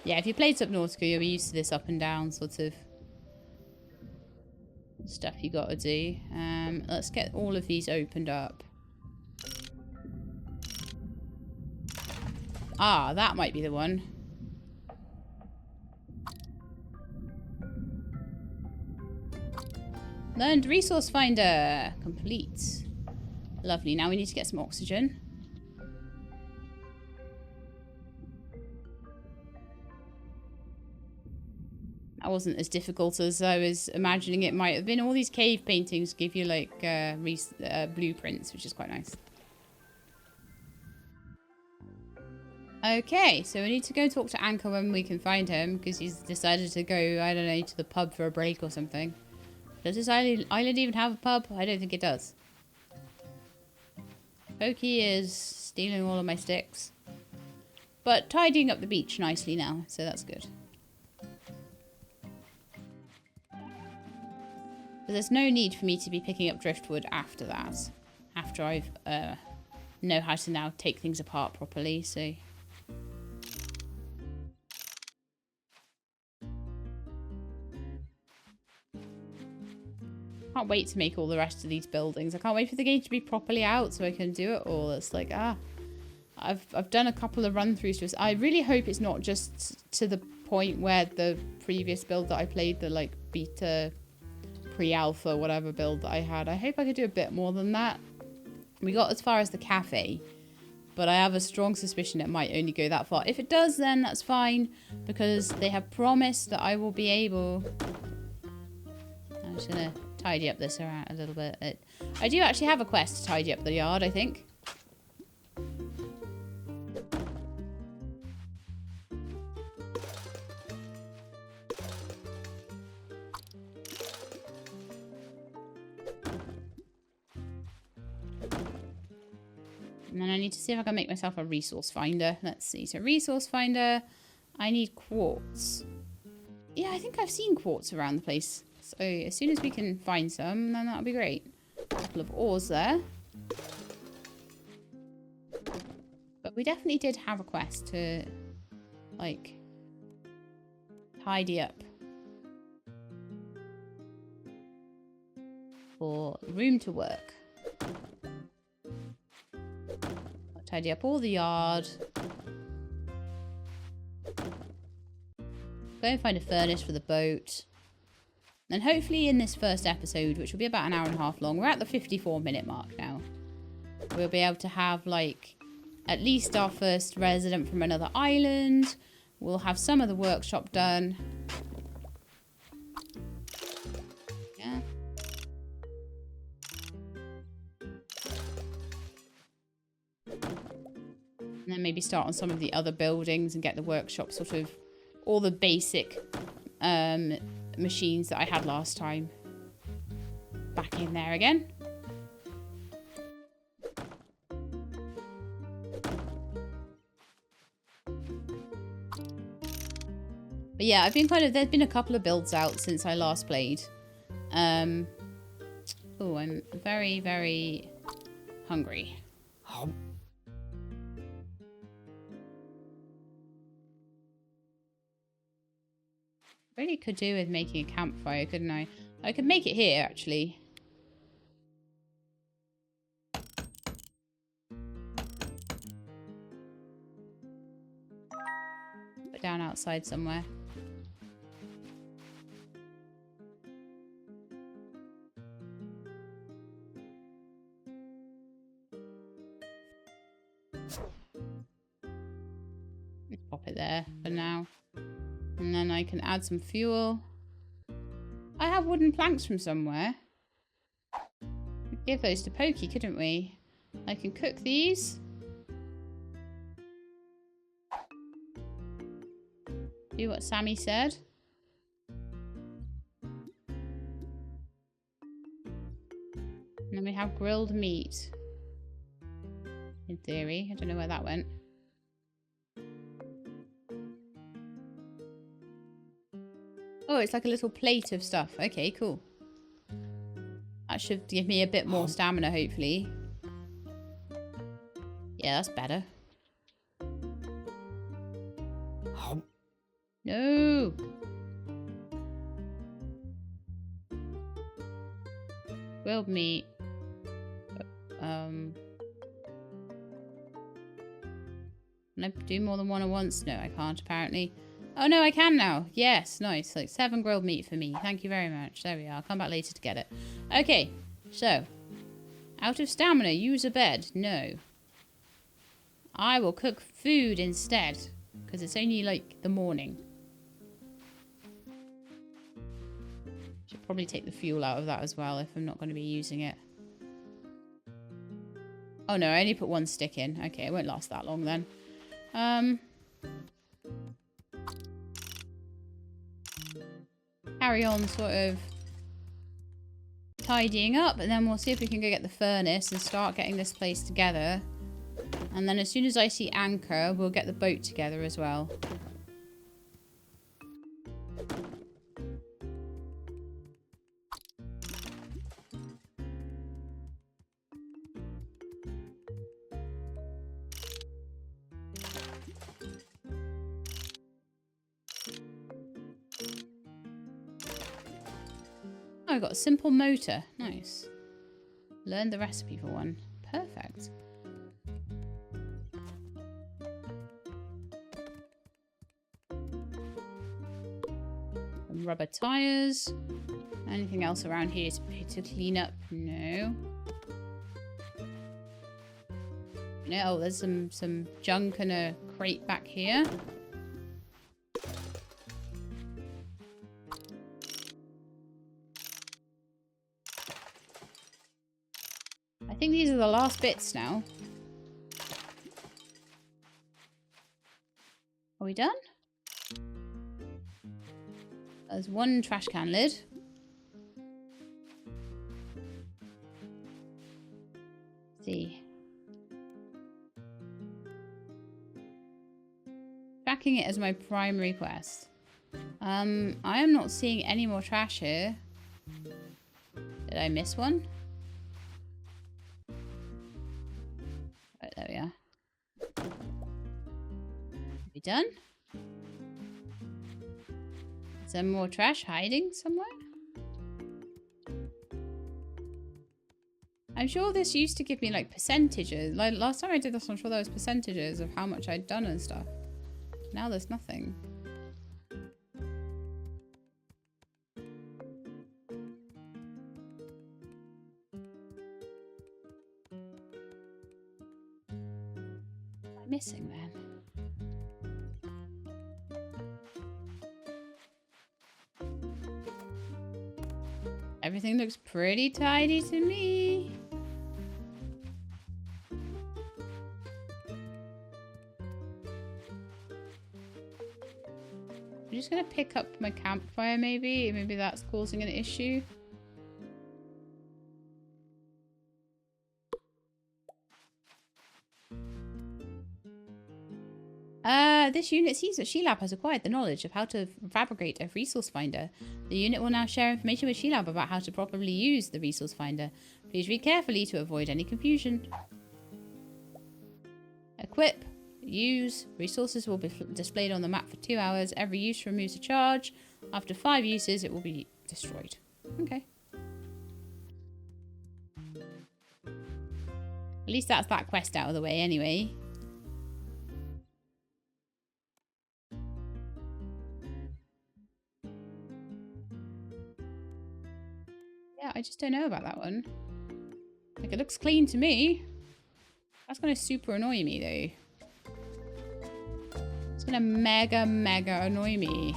Yeah, if you played Subnautica, you'll be used to this up and down sort of stuff you gotta do. Let's get all of these opened up. Ah, that might be the one. Learned resource finder. Complete. Lovely. Now we need to get some oxygen. That wasn't as difficult as I was imagining it might have been. All these cave paintings give you like blueprints, which is quite nice. Okay, so we need to go talk to Anchor when we can find him, because he's decided to go, I don't know, to the pub for a break or something. Does this island even have a pub? I don't think it does. Pokey is stealing all of my sticks. But tidying up the beach nicely now, so that's good. But there's no need for me to be picking up driftwood after that. After I've know how to now take things apart properly, so... Can't wait to make all the rest of these buildings. I can't wait for the game to be properly out so I can do it all. It's like, I've done a couple of run-throughs to this. I really hope it's not just to the point where the previous build that I played, the like beta, pre-alpha, whatever build that I had. I hope I could do a bit more than that. We got as far as the cafe, but I have a strong suspicion it might only go that far. If it does, then that's fine, because they have promised that I will be able... I'm just going to tidy up this around a little bit. I do actually have a quest to tidy up the yard, I think. And then I need to see if I can make myself a resource finder. Let's see. So resource finder, I need quartz. Yeah, I think I've seen quartz around the place. So as soon as we can find some, then that'll be great. A couple of ores there. But we definitely did have a quest to, like, tidy up. For room to work. Tidy up all the yard. Go and find a furnace for the boat. And hopefully in this first episode, which will be about an hour and a half long, we're at the 54-minute mark now. We'll be able to have, like, at least our first resident from another island. We'll have some of the workshop done. Yeah. And then maybe start on some of the other buildings and get the workshop sort of all the basic machines that I had last time back in there again. But yeah, I've been there's been a couple of builds out since I last played. Oh, I'm very, very hungry. Really could do with making a campfire, couldn't I? I could make it here, actually. Put it down outside somewhere. Pop it there for now. And then I can add some fuel. I have wooden planks from somewhere. We'd give those to Pokey, couldn't we? I can cook these. Do what Sammy said. And then we have grilled meat. In theory. I don't know where that went. Oh, it's like a little plate of stuff. Okay, cool. That should give me a bit more stamina, hopefully. Yeah, that's better. No! Grilled meat. Can I do more than one at once? No, I can't, apparently. Oh, no, I can now. Yes, nice. Like 7 grilled meat for me. Thank you very much. There we are. I'll come back later to get it. Okay, so. Out of stamina, use a bed. No. I will cook food instead. Because it's only like the morning. Should probably take the fuel out of that as well if I'm not going to be using it. Oh, no, I only put 1 stick in. Okay, it won't last that long then. Carry on sort of tidying up, and then we'll see if we can go get the furnace and start getting this place together. And then as soon as I see anchor, we'll get the boat together as well. I got a simple motor. Nice. Learned the recipe for one. Perfect. Some rubber tires. Anything else around here to clean up? No. No. Oh, there's some junk and a crate back here. I think these are the last bits now. Are we done? There's 1 trash can lid. Let's see. Tracking it as my primary quest. I am not seeing any more trash here. Did I miss one? There we are. Are we done? Is there more trash hiding somewhere? I'm sure this used to give me like percentages. Like last time I did this, I'm sure there was percentages of how much I'd done and stuff. Now there's nothing. Missing then. Everything looks pretty tidy to me. I'm just gonna pick up my campfire maybe. Maybe that's causing an issue. This unit sees that Sheilab has acquired the knowledge of how to fabricate a resource finder. The unit will now share information with Sheilab about how to properly use the resource finder. Please read carefully to avoid any confusion. Equip. Use. Resources will be displayed on the map for 2 hours. Every use removes a charge. After 5 uses, it will be destroyed. Okay. At least that's that quest out of the way anyway. Yeah, I just don't know about that one. Like, it looks clean to me. That's going to super annoy me, though. It's going to mega annoy me.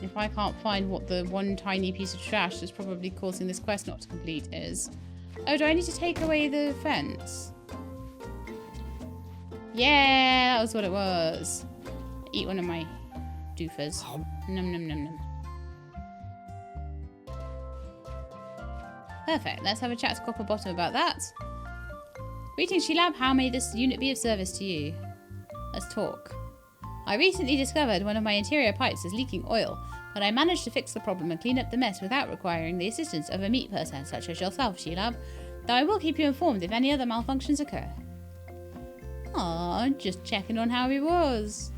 If I can't find what the one tiny piece of trash that's probably causing this quest not to complete is. Oh, do I need to take away the fence? Yeah, that was what it was. Eat one of my doofers. Num num num num. Perfect. Let's have a chat to Copper Bottom about that. Greetings, Shelab. How may this unit be of service to you? Let's talk. I recently discovered one of my interior pipes is leaking oil, but I managed to fix the problem and clean up the mess without requiring the assistance of a meat person such as yourself, Shelab. Though I will keep you informed if any other malfunctions occur. Aw, just checking on how he was.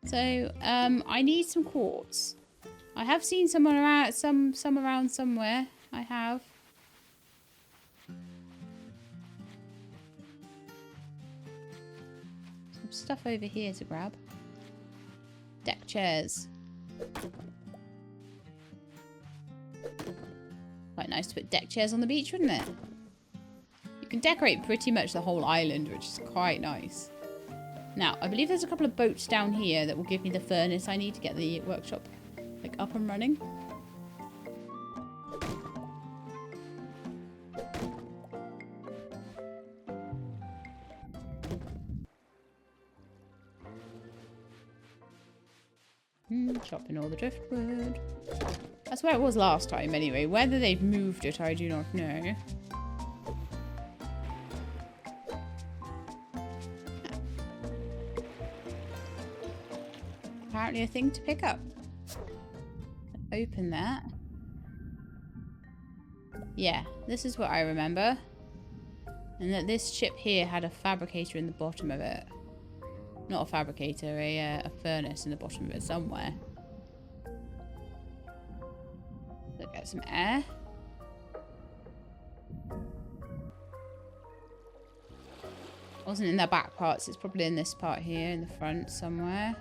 So, I need some quartz. I have seen some around, some around somewhere. I have. Some stuff over here to grab. Deck chairs. Quite nice to put deck chairs on the beach, wouldn't it? You can decorate pretty much the whole island, which is quite nice. Now, I believe there's a couple of boats down here that will give me the furnace I need to get the workshop like up and running. Chopping all the driftwood. That's where it was last time anyway. Whether they've moved it, I do not know. Apparently a thing to pick up. Open that. Yeah, this is what I remember. And that this ship here had a fabricator in the bottom of it. Not a fabricator, a furnace in the bottom of it somewhere. Look, get some air. Wasn't in the back parts, it's probably in this part here, in the front somewhere.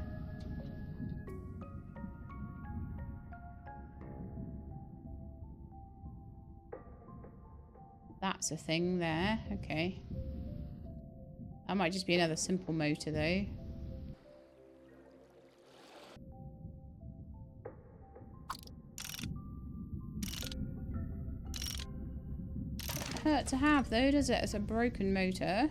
That's a thing there, okay. That might just be another simple motor though. Doesn't hurt to have though, does it? It's a broken motor.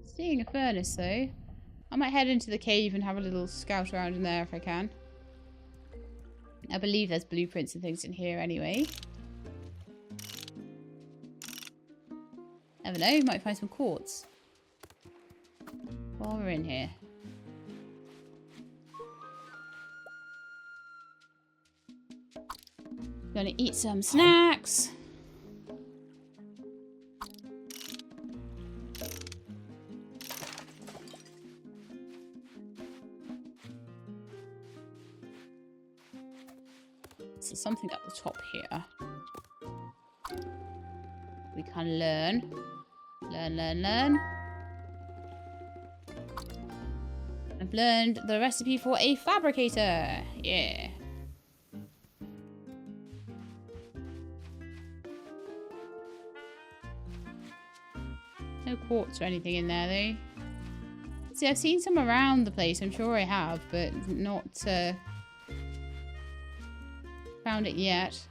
Seeing a furnace though. I might head into the cave and have a little scout around in there if I can. I believe there's blueprints and things in here anyway. Never know, might find some quartz. While we're in here. Gonna eat some snacks. So something at the top here. We can learn. Learn. I've learned the recipe for a fabricator. Yeah. No quartz or anything in there though. See, I've seen some around the place. I'm sure I have, but not found it yet.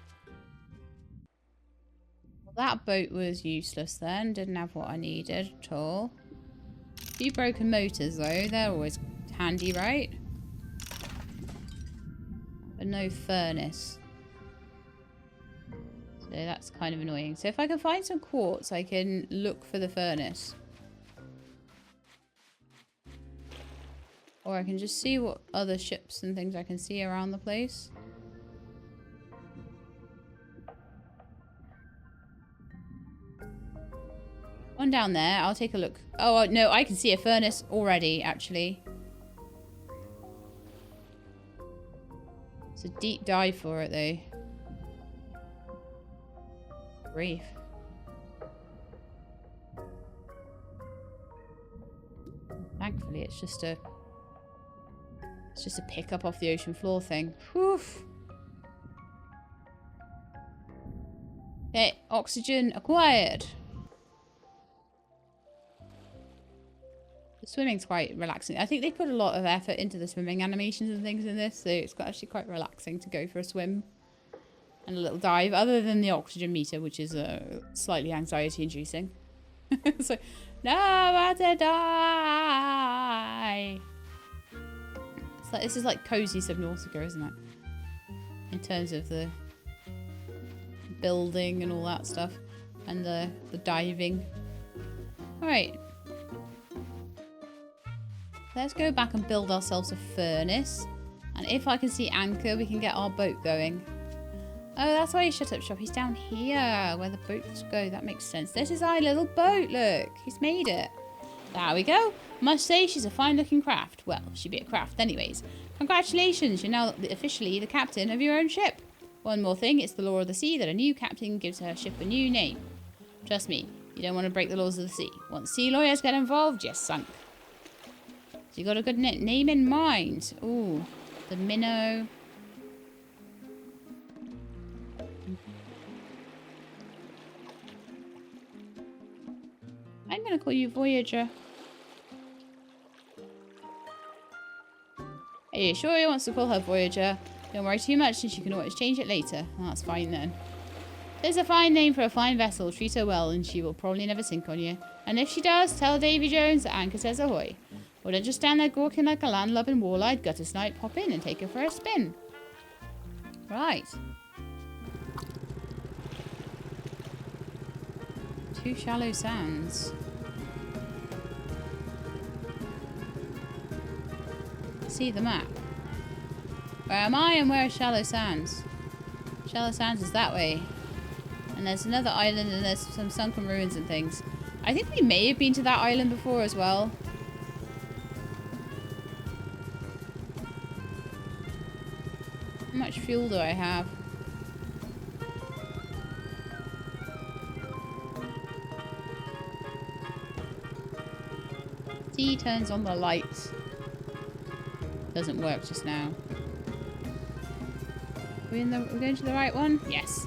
Well, that boat was useless then. Didn't have what I needed at all. A few broken motors though. They're always handy, right? But no furnace. So that's kind of annoying. So if I can find some quartz, I can look for the furnace. Or I can just see what other ships and things I can see around the place. One down there. I'll take a look. Oh, no, I can see a furnace already, actually. It's a deep dive for it, though. Grief. Thankfully, it's just a pick up off the ocean floor thing. Whew. Okay, oxygen acquired. The swimming's quite relaxing. I think they put a lot of effort into the swimming animations and things in this, so it's actually quite relaxing to go for a swim and a little dive, other than the oxygen meter, which is slightly anxiety-inducing. It's like, no, I have to die. It's like, this is like cozy Subnautica, isn't it? In terms of the building and all that stuff, and the diving. All right. Let's go back and build ourselves a furnace. And if I can see anchor, we can get our boat going. Oh, that's why he shut up shop. He's down here where the boats go. That makes sense. This is our little boat, look. He's made it. There we go. Must say she's a fine looking craft. Well, she'd be a craft anyways. Congratulations, you're now officially the captain of your own ship. One more thing, it's the law of the sea that a new captain gives her ship a new name. Trust me, you don't want to break the laws of the sea. Once sea lawyers get involved, you're sunk. So you got a good name in mind. Ooh, the minnow. I'm going to call you Voyager. Are you sure he wants to call her Voyager? Don't worry too much since you can always change it later. Oh, that's fine then. It's a fine name for a fine vessel. Treat her well and she will probably never sink on you. And if she does, tell Davy Jones that Anchor says ahoy. Or don't just stand there gawking like a land-loving wall-eyed gutter snipe. Hop in and take her for a spin. Right. 2 shallow sands. See the map. Where am I and where is Shallow Sands? Shallow Sands is that way. And there's another island and there's some sunken ruins and things. I think we may have been to that island before as well. How much fuel do I have? T turns on the lights. Doesn't work just now. We're going to the right one? Yes.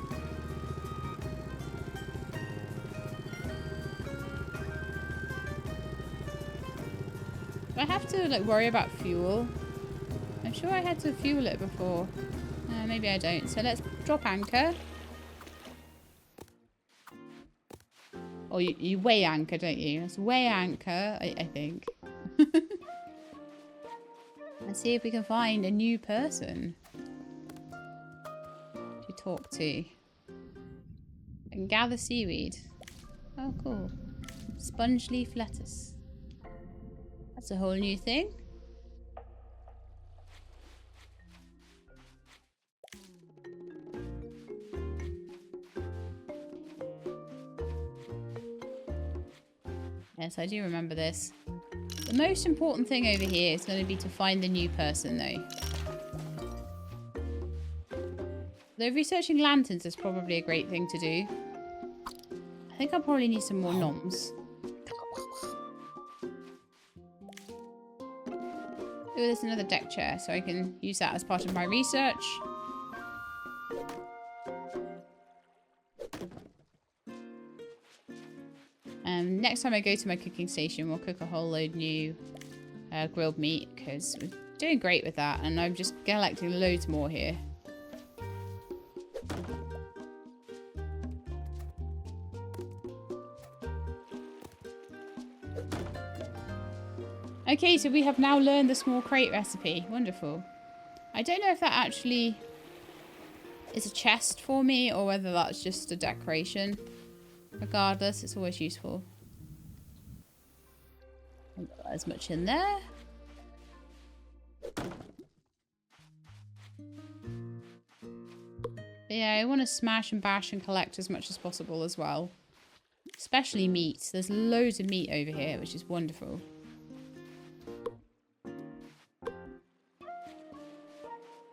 Do I have to like worry about fuel? I'm sure I had to fuel it before. Maybe I don't. So let's drop anchor. Oh, you weigh anchor, don't you? Let's weigh anchor, I think. Let's see if we can find a new person to talk to. And gather seaweed. Oh, cool. Sponge leaf lettuce. That's a whole new thing. Yes, I do remember this. The most important thing over here is going to be to find the new person, though. Though researching lanterns is probably a great thing to do. I think I'll probably need some more noms. Oh, there's another deck chair, so I can use that as part of my research. Next time I go to my cooking station, we'll cook a whole load new grilled meat, because we're doing great with that, and I'm just collecting loads more here. Okay, so we have now learned the small crate recipe. Wonderful. I don't know if that actually is a chest for me or whether that's just a decoration. Regardless, it's always useful. Not as much in there. But yeah, I want to smash and bash and collect as much as possible as well. Especially meat. There's loads of meat over here, which is wonderful.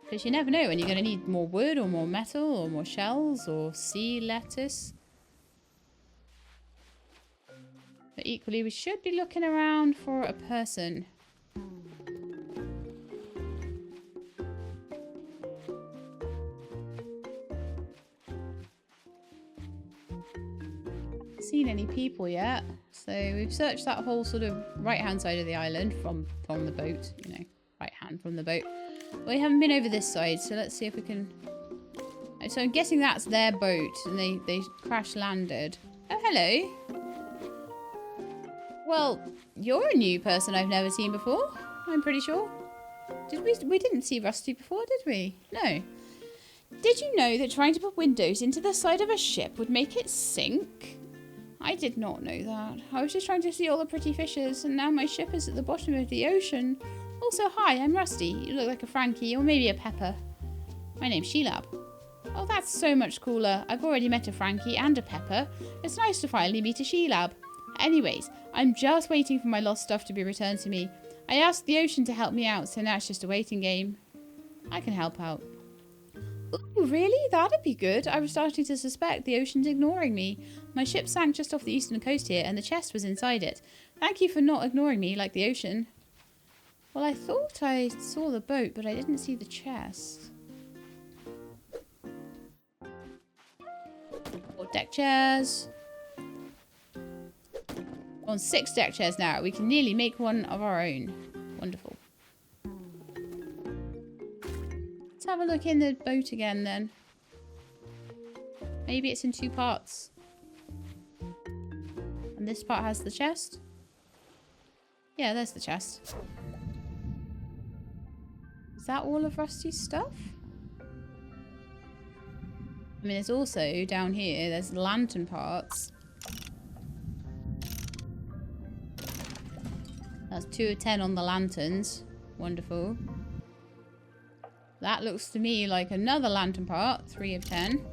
Because you never know when you're going to need more wood or more metal or more shells or sea lettuce. But equally, we should be looking around for a person. Seen any people yet, so we've searched that whole sort of right hand side of the island from the boat, you know, right hand from the boat. We haven't been over this side, so let's see if we can. So I'm guessing that's their boat and they crash landed. Oh, hello. Well, you're a new person I've never seen before, I'm pretty sure. We didn't see Rusty before, did we? No. Did you know that trying to put windows into the side of a ship would make it sink? I did not know that. I was just trying to see all the pretty fishes, and now my ship is at the bottom of the ocean. Also, hi, I'm Rusty. You look like a Frankie, or maybe a Pepper. My name's Sheelab. Oh, that's so much cooler. I've already met a Frankie and a Pepper. It's nice to finally meet a Sheelab. Anyways, I'm just waiting for my lost stuff to be returned to me. I asked the ocean to help me out, so now it's just a waiting game. I can help out. Ooh, really? That'd be good. I was starting to suspect the ocean's ignoring me. My ship sank just off the eastern coast here, and the chest was inside it. Thank you for not ignoring me like the ocean. Well, I thought I saw the boat, but I didn't see the chest. More deck chairs. We're on 6 deck chairs now. We can nearly make one of our own. Wonderful. Let's have a look in the boat again then. Maybe it's in 2 parts. And this part has the chest. Yeah, there's the chest. Is that all of Rusty's stuff? I mean, there's also down here, there's lantern parts. That's 2 of 10 on the lanterns. Wonderful. That looks to me like another lantern part. 3 of 10.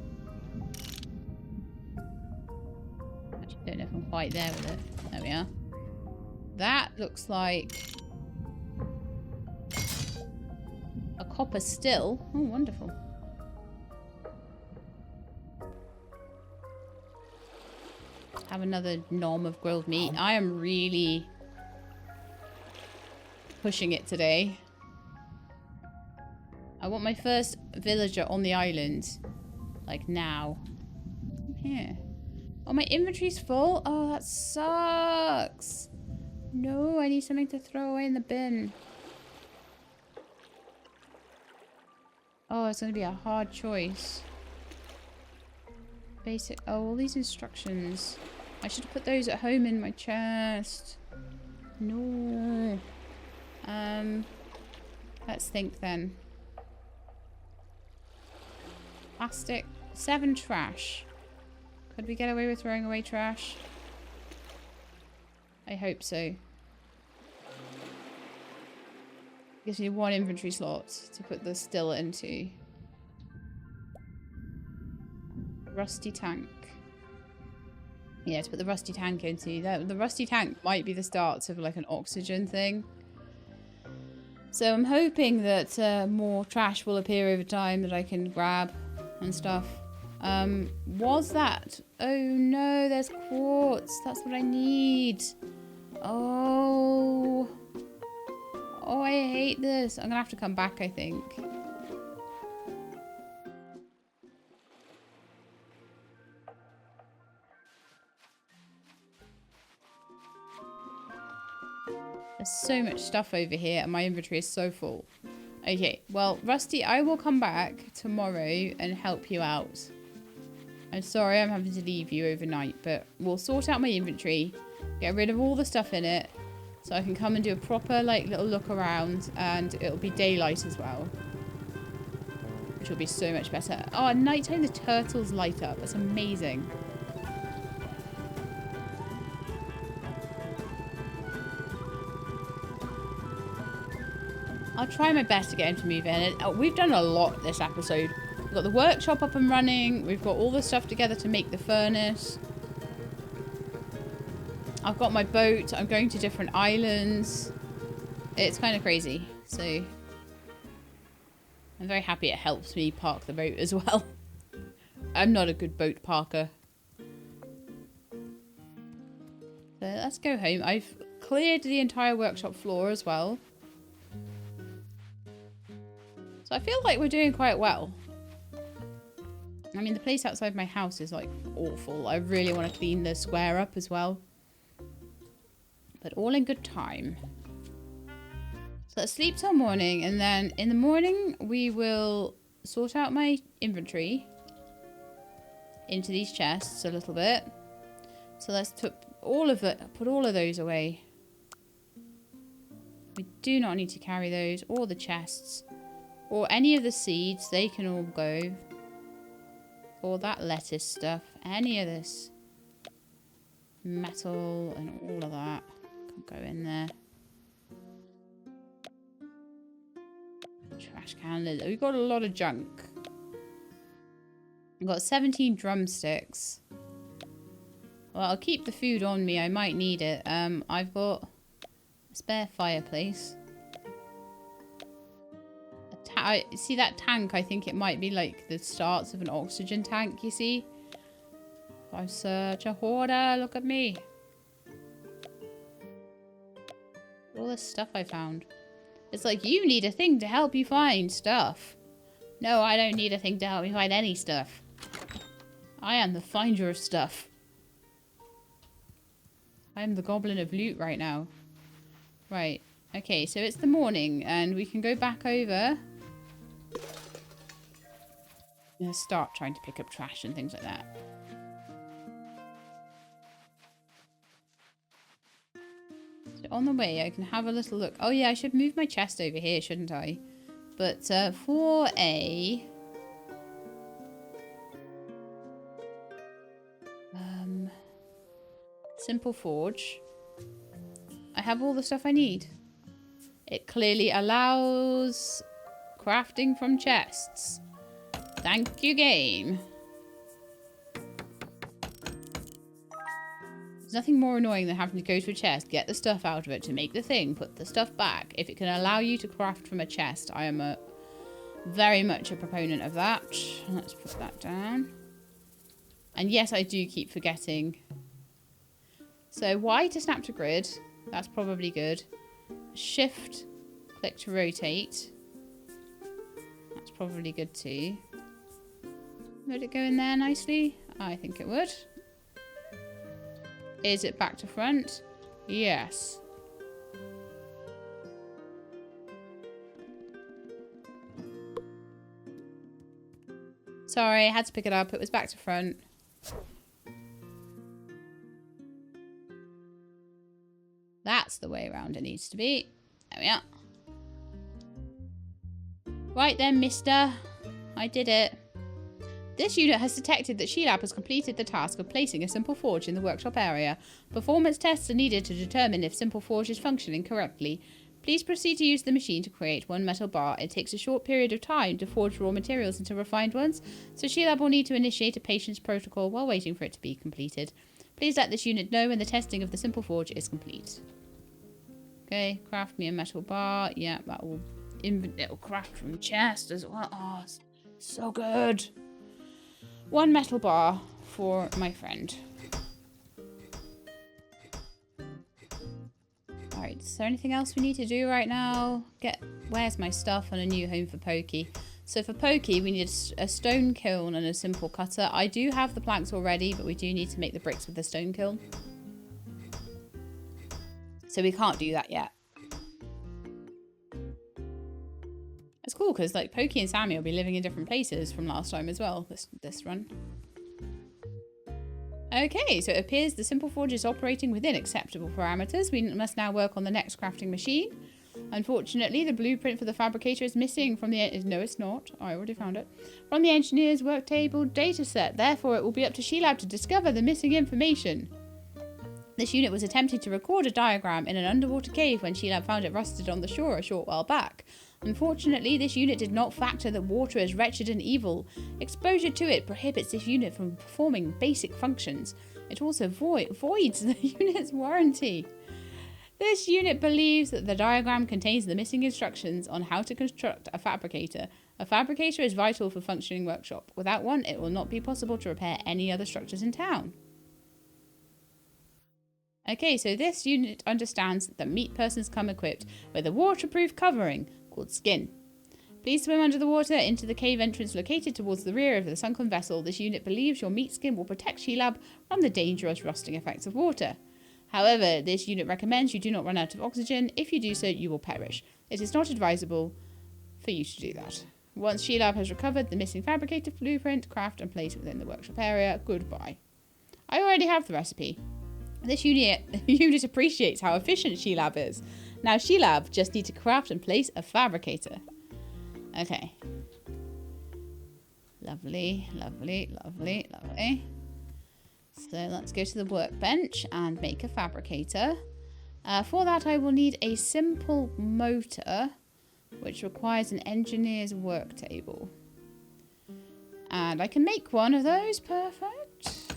Actually, don't know if I'm quite there with it. There we are. That looks like a copper still. Oh, wonderful. Have another nom of grilled meat. I am really pushing it today. I want my first villager on the island. Like now. Here. Oh, my inventory's full? Oh, that sucks. No, I need something to throw away in the bin. Oh, it's going to be a hard choice. Basic. Oh, all these instructions. I should have put those at home in my chest. No. Let's think then. Plastic. 7 trash. Could we get away with throwing away trash? I hope so. Gives me 1 inventory slot to put the still into. Rusty tank. Yeah, to put the rusty tank into. The rusty tank might be the start of like an oxygen thing. So I'm hoping that more trash will appear over time that I can grab and stuff. Was that? Oh no, there's quartz. That's what I need. Oh. Oh, I hate this. I'm gonna have to come back, I think. There's so much stuff over here and my inventory is so full. Okay, well, Rusty, I will come back tomorrow and help you out. I'm sorry I'm having to leave you overnight, but we'll sort out my inventory, get rid of all the stuff in it, so I can come and do a proper, like, little look around, and it'll be daylight as well. which will be so much better. Oh, at night time the turtles light up. That's amazing. I'll try my best to get him to move in. We've done a lot this episode. We've got the workshop up and running. We've got all the stuff together to make the furnace. I've got my boat. I'm going to different islands. It's kind of crazy. So I'm very happy it helps me park the boat as well. I'm not a good boat parker. So let's go home. I've cleared the entire workshop floor as well. So I feel like we're doing quite well. I mean, the place outside my house is like awful. I really want to clean the square up as well. But all in good time. So let's sleep till morning, and then in the morning we will sort out my inventory into these chests a little bit. So let's put all of those away. We do not need to carry those, or the chests, or any of the seeds. They can all go. Or that lettuce stuff, any of this metal and all of that can go in there. Trash can. We've got a lot of junk. I've got 17 drumsticks. Well, I'll keep the food on me. I might need it. I've got a spare fireplace. See that tank? I think it might be like the starts of an oxygen tank, you see? I'm such a hoarder. Look at me. All this stuff I found. It's like, you need a thing to help you find stuff. No, I don't need a thing to help me find any stuff. I am the finder of stuff. I am the goblin of loot right now. Right. Okay, so it's the morning and we can go back over. I'm gonna start trying to pick up trash and things like that. So on the way, I can have a little look. Oh yeah, I should move my chest over here, shouldn't I? But for a simple forge, I have all the stuff I need. It clearly allows crafting from chests. Thank you, game. There's nothing more annoying than having to go to a chest, get the stuff out of it to make the thing, put the stuff back. If it can allow you to craft from a chest, I am very much a proponent of that. Let's put that down. And yes, I do keep forgetting. So Y to snap to grid. That's probably good. Shift, click to rotate. That's probably good too. Would it go in there nicely? I think it would. Is it back to front? Yes. Sorry, I had to pick it up. It was back to front. That's the way around it needs to be. There we are. Right then, mister. I did it. This unit has detected that Sheilab has completed the task of placing a simple forge in the workshop area. Performance tests are needed to determine if simple forge is functioning correctly. Please proceed to use the machine to create one metal bar. It takes a short period of time to forge raw materials into refined ones, so Sheilab will need to initiate a patience protocol while waiting for it to be completed. Please let this unit know when the testing of the simple forge is complete. Okay, craft me a metal bar. Yeah, that will... It'll craft from chest as well. Oh, so good. One metal bar for my friend. Alright, is there anything else we need to do right now? Where's my stuff and a new home for Pokey? So for Pokey, we need a stone kiln and a simple cutter. I do have the planks already, but we do need to make the bricks with the stone kiln. So we can't do that yet. It's cool because like Pokey and Sammy will be living in different places from last time as well, this run. Okay, so it appears the simple forge is operating within acceptable parameters. We must now work on the next crafting machine. Unfortunately, the blueprint for the fabricator is missing from the... No, it's not. I already found it. From the engineer's work table dataset. Therefore, it will be up to Sheilab to discover the missing information. This unit was attempting to record a diagram in an underwater cave when Sheilab found it rusted on the shore a short while back. Unfortunately, this unit did not factor that water is wretched and evil. Exposure to it prohibits this unit from performing basic functions. It also voids the unit's warranty. This unit believes that the diagram contains the missing instructions on how to construct a fabricator. A fabricator is vital for functioning workshop. Without one, it will not be possible to repair any other structures in town. Okay, so this unit understands that meat persons come equipped with a waterproof covering called skin. Please swim under the water into the cave entrance located towards the rear of the sunken vessel. This unit believes your meat skin will protect Sheilab from the dangerous rusting effects of water. However, this unit recommends you do not run out of oxygen. If you do so, you will perish. It is not advisable for you to do that. Once Sheilab has recovered the missing fabricator blueprint, craft and place it within the workshop area. Goodbye. I already have the recipe. This unit appreciates how efficient Sheilab is. Now Sheilab just need to craft and place a fabricator. Okay. Lovely, lovely, lovely, lovely. So let's go to the workbench and make a fabricator. For that I will need a simple motor, which requires an engineer's work table. And I can make one of those. Perfect.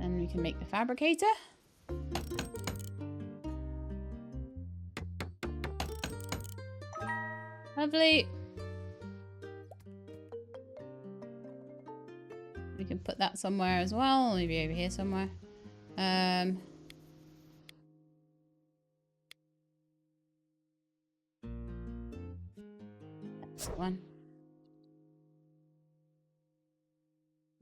And we can make the fabricator. Lovely. We can put that somewhere as well. Maybe over here somewhere. That's the one.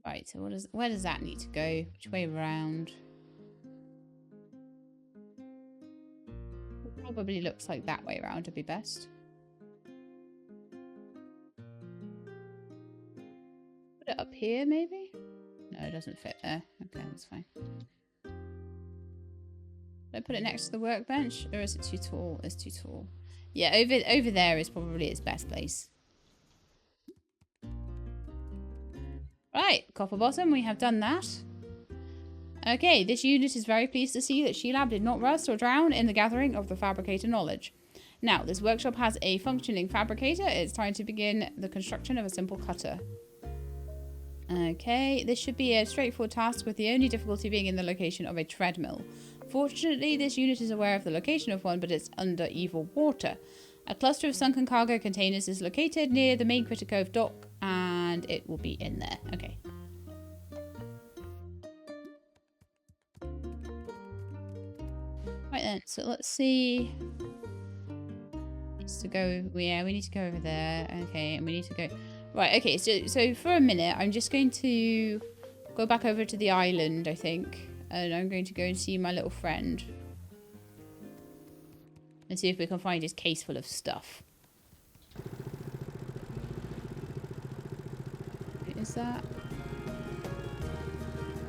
Right, so where does that need to go? Which way around? It probably looks like that way around would be best. Put it up here, maybe? No, it doesn't fit there. Okay, that's fine. Should I put it next to the workbench? Or is it too tall? It's too tall. Yeah, over there is probably its best place. Right, copper bottom, we have done that. Okay, this unit is very pleased to see that Sheilab did not rust or drown in the gathering of the fabricator knowledge. Now, this workshop has a functioning fabricator. It's time to begin the construction of a simple cutter. Okay, this should be a straightforward task with the only difficulty being in the location of a treadmill. Fortunately, this unit is aware of the location of one, but it's under evil water. A cluster of sunken cargo containers is located near the main Critter Cove dock, and it will be in there. Okay. Right then, so let's see. Needs to go, yeah, we need to go over there. Okay, and we need to go. Right, okay, so for a minute, I'm just going to go back over to the island, I think. And I'm going to go and see my little friend. And see if we can find his case full of stuff. Is that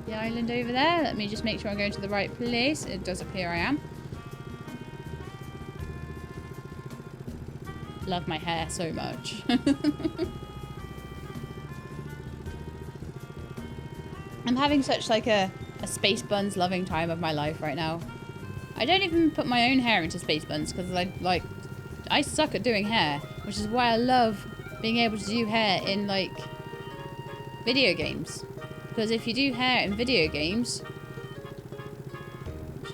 the island over there? Let me just make sure I'm going to the right place. It does appear I am. Love my hair so much. I'm having such like a space buns loving time of my life right now. I don't even put my own hair into space buns because I suck at doing hair, which is why I love being able to do hair in like video games. Because if you do hair in video games,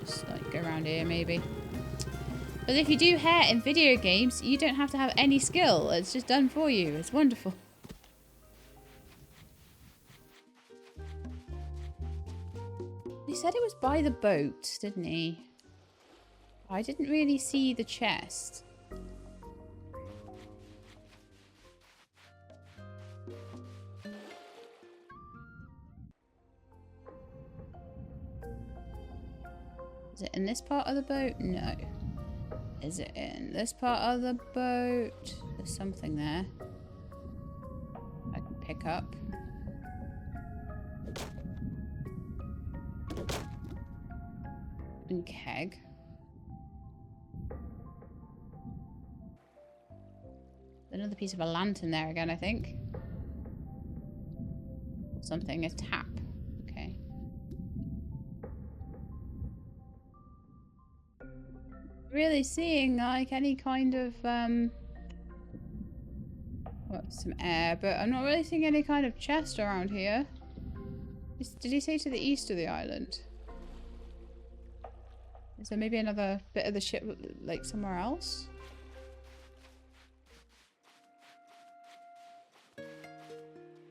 just like go around here maybe. But if you do hair in video games, you don't have to have any skill. It's just done for you. It's wonderful. He said it was by the boat, didn't he? I didn't really see the chest. Is it in this part of the boat? No. Is it in this part of the boat? There's something there I can pick up. And keg. Another piece of a lantern there again, I think. Something, a tap. Okay. Really seeing like any kind of well, some air, but I'm not really seeing any kind of chest around here. Did he say to the east of the island? Is there maybe another bit of the ship like somewhere else?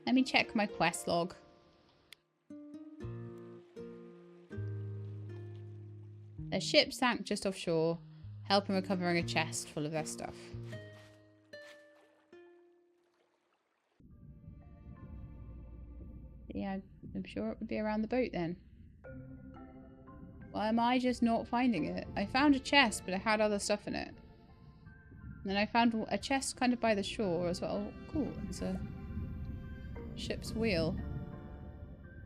Let me check my quest log. Their ship sank just offshore, helping recovering a chest full of their stuff. Yeah, I'm sure it would be around the boat then. Why am I just not finding it? I found a chest, but it had other stuff in it. And then I found a chest kind of by the shore as well. Oh, cool, it's a ship's wheel.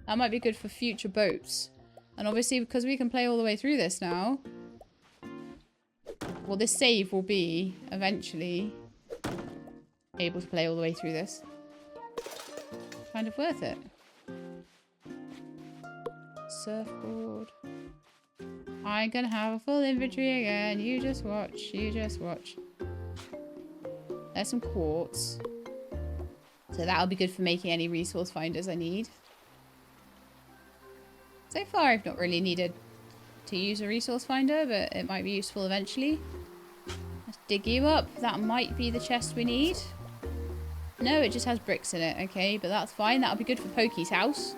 That might be good for future boats. And obviously, because we can play all the way through this now, well, this save will be eventually able to play all the way through this. Kind of worth it. Surfboard. I'm gonna have a full inventory again. You just watch. You just watch. There's some quartz. So that'll be good for making any resource finders I need. So far, I've not really needed to use a resource finder, but it might be useful eventually. Let's dig you up. That might be the chest we need. No, it just has bricks in it. Okay, but that's fine. That'll be good for Pokey's house.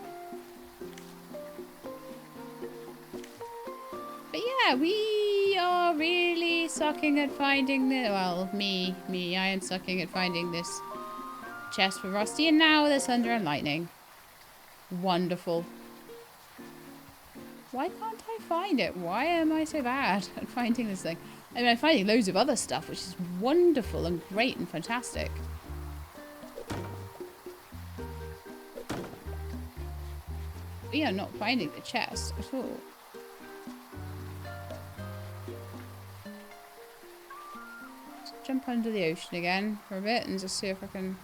But yeah, we are really sucking at finding the... Well, me, I am sucking at finding this chest for Rusty. And now there's thunder and lightning. Wonderful. Why can't I find it? Why am I so bad at finding this thing? I mean, I'm finding loads of other stuff, which is wonderful and great and fantastic. We are not finding the chest at all. Let's jump under the ocean again for a bit and just see if I can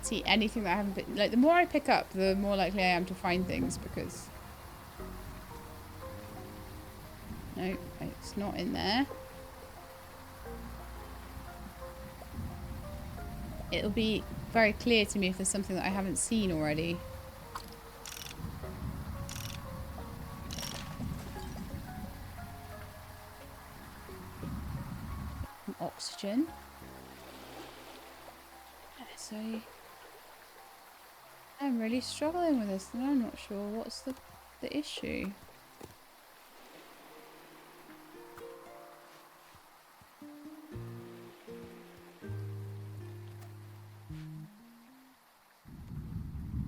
see anything that I haven't been... Like, the more I pick up, the more likely I am to find things, because... No, it's not in there. It'll be very clear to me if there's something that I haven't seen already. Some oxygen. So I'm really struggling with this and I'm not sure what's the issue.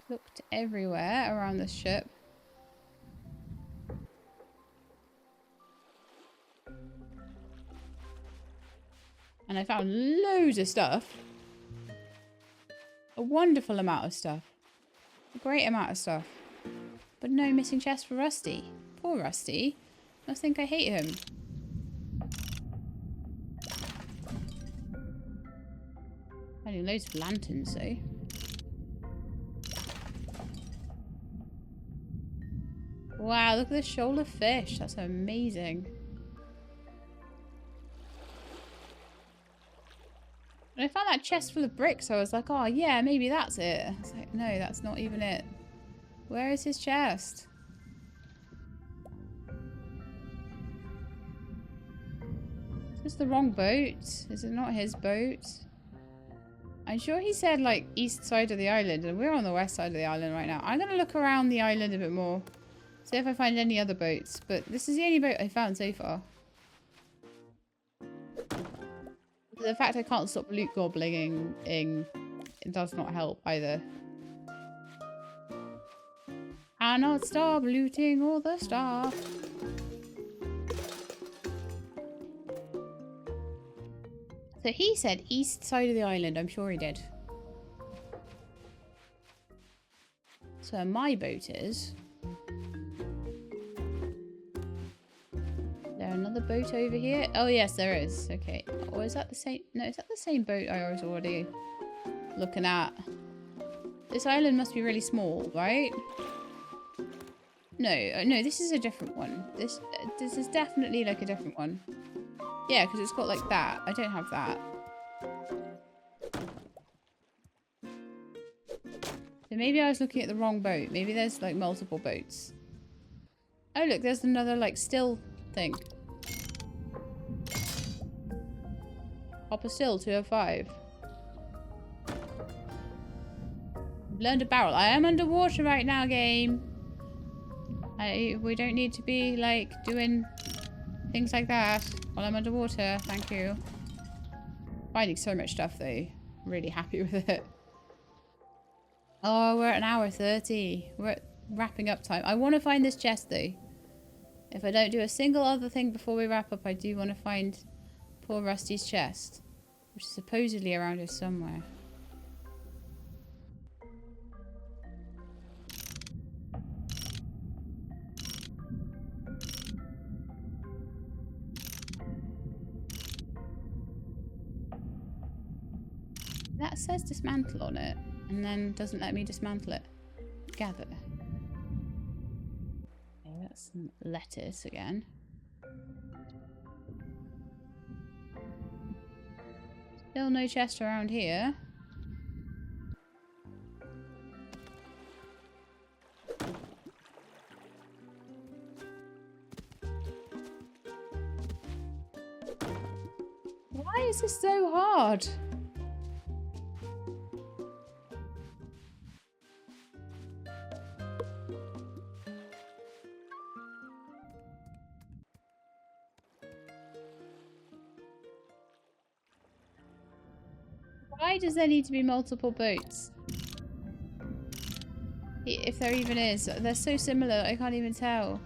Looked everywhere around the ship. And I found loads of stuff. A wonderful amount of stuff. A great amount of stuff. But no missing chest for Rusty. Poor Rusty. I think I hate him. Finding loads of lanterns though. Wow, look at this shoal of fish. That's amazing. When I found that chest full of bricks, I was like, oh yeah, maybe that's it. I was like, no, that's not even it. Where is his chest? Is this the wrong boat? Is it not his boat? I'm sure he said like east side of the island, and we're on the west side of the island right now. I'm going to look around the island a bit more. See if I find any other boats. But this is the only boat I found so far. The fact I can't stop loot gobbling it does not help either. Cannot stop looting all the stuff. So he said east side of the island. I'm sure he did. So my boat is... there another boat over here? Oh, yes, there is. Okay. Or is that the same? No, is that the same boat I was already looking at? This island must be really small, right? No, no, this is a different one. This is definitely like a different one. Yeah, because it's got like that. I don't have that. So maybe I was looking at the wrong boat. Maybe there's like multiple boats. Oh, look, there's another like still thing. Hopper still 205. Learned a barrel. I am underwater right now, game. We don't need to be like doing things like that while I'm underwater. Thank you. Finding so much stuff though. Really happy with it. Oh, we're at an hour 30. We're at wrapping up time. I want to find this chest though. If I don't do a single other thing before we wrap up, I do want to find poor Rusty's chest, which is supposedly around here somewhere. That says dismantle on it, and then doesn't let me dismantle it. Gather. Okay, that's some lettuce again. Still no chest around here. Why is this so hard? Why does there need to be multiple boats? If there even is. They're so similar, I can't even tell.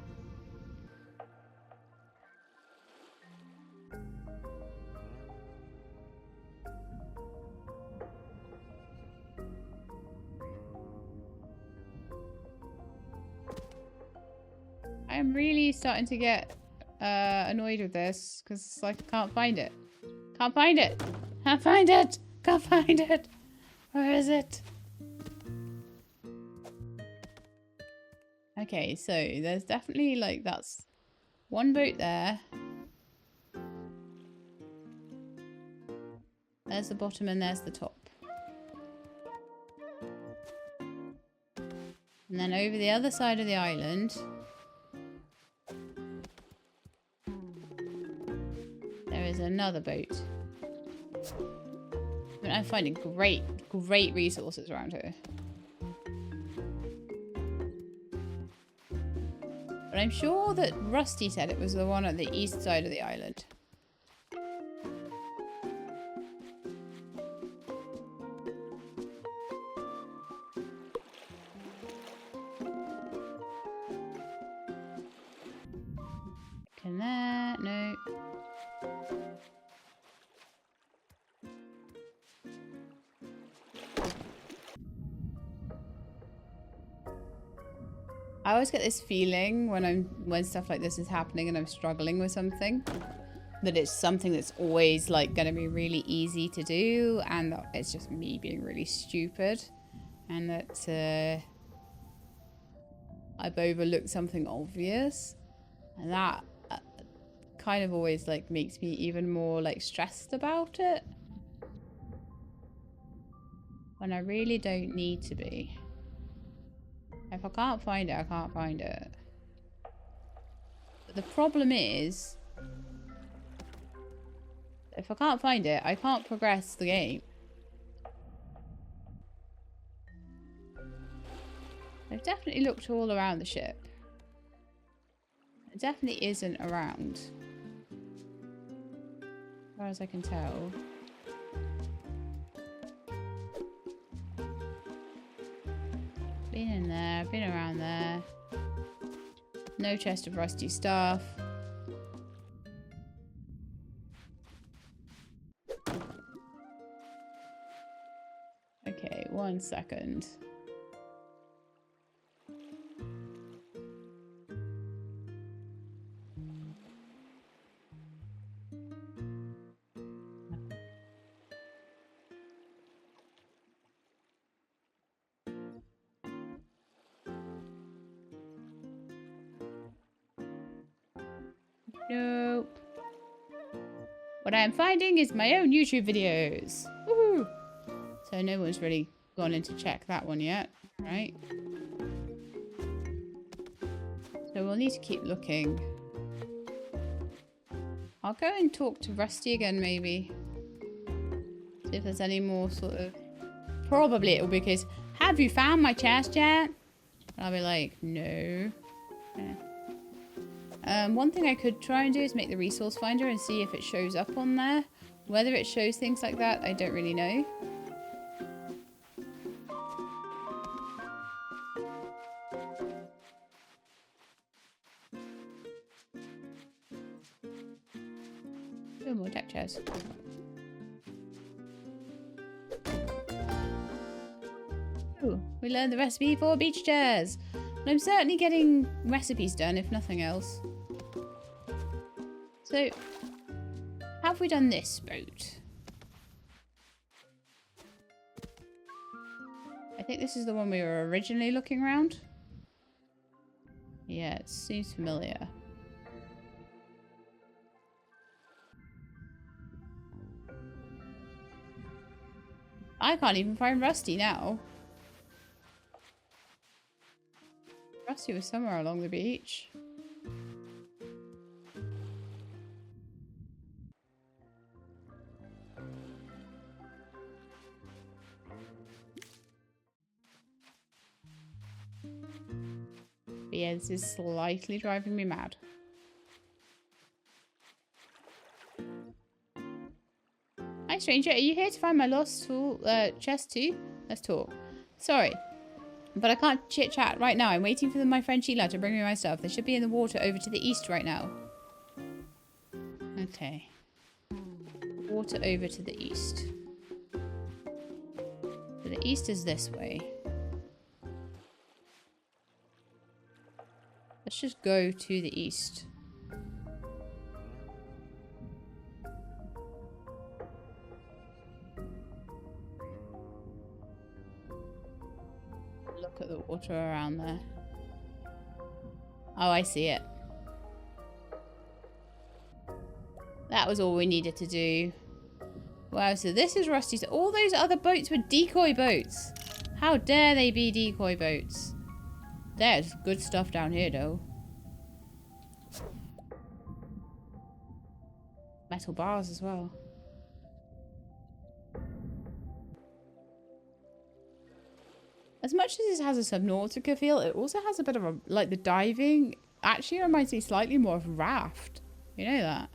I'm really starting to get annoyed with this because it's like I can't find it. Can't find it. Can't find it. Can't find it. Where is it? Okay, so there's definitely like that's one boat there. There's the bottom and there's the top. And then over the other side of the island, there is another boat. I mean, I'm finding great resources around here. But I'm sure that Rusty said it was the one at the east side of the island. Can that? No. I always get this feeling when stuff like this is happening and I'm struggling with something, that it's something that's always like going to be really easy to do, and that it's just me being really stupid, and that I've overlooked something obvious, and that kind of always like makes me even more like stressed about it when I really don't need to be. If I can't find it, I can't find it. But the problem is, if I can't find it, I can't progress the game. I've definitely looked all around the ship. It definitely isn't around, as far as I can tell. Been in there, been around there. No chest of rusty stuff. Okay, 1 second. Nope. What I am finding is my own YouTube videos. Woohoo! So no one's really gone in to check that one yet, right? So we'll need to keep looking. I'll go and talk to Rusty again, maybe. See if there's any more sort of... Probably it'll be because, have you found my chest yet? And I'll be like, no. Yeah. One thing I could try and do is make the resource finder and see if it shows up on there. Whether it shows things like that, I don't really know. Oh, more deck chairs. Ooh, we learned the recipe for beach chairs. And I'm certainly getting recipes done, if nothing else. So, have we done this boat? I think this is the one we were originally looking around. Yeah, it seems familiar. I can't even find Rusty now. Rusty was somewhere along the beach. But yeah, this is slightly driving me mad. Hi stranger, are you here to find my lost tool, chest too? Let's talk. Sorry, but I can't chit chat right now. I'm waiting for my friend Sheila to bring me my stuff. They should be in the water over to the east right now. Okay. Water over to the east. So the east is this way. Let's just go to the east. Look at the water around there. Oh, I see it. That was all we needed to do. Wow, so this is Rusty's. All those other boats were decoy boats. How dare they be decoy boats? There's good stuff down here, though. Metal bars as well. As much as this has a Subnautica feel, it also has a bit of a, like the diving, actually reminds me slightly more of Raft. You know that?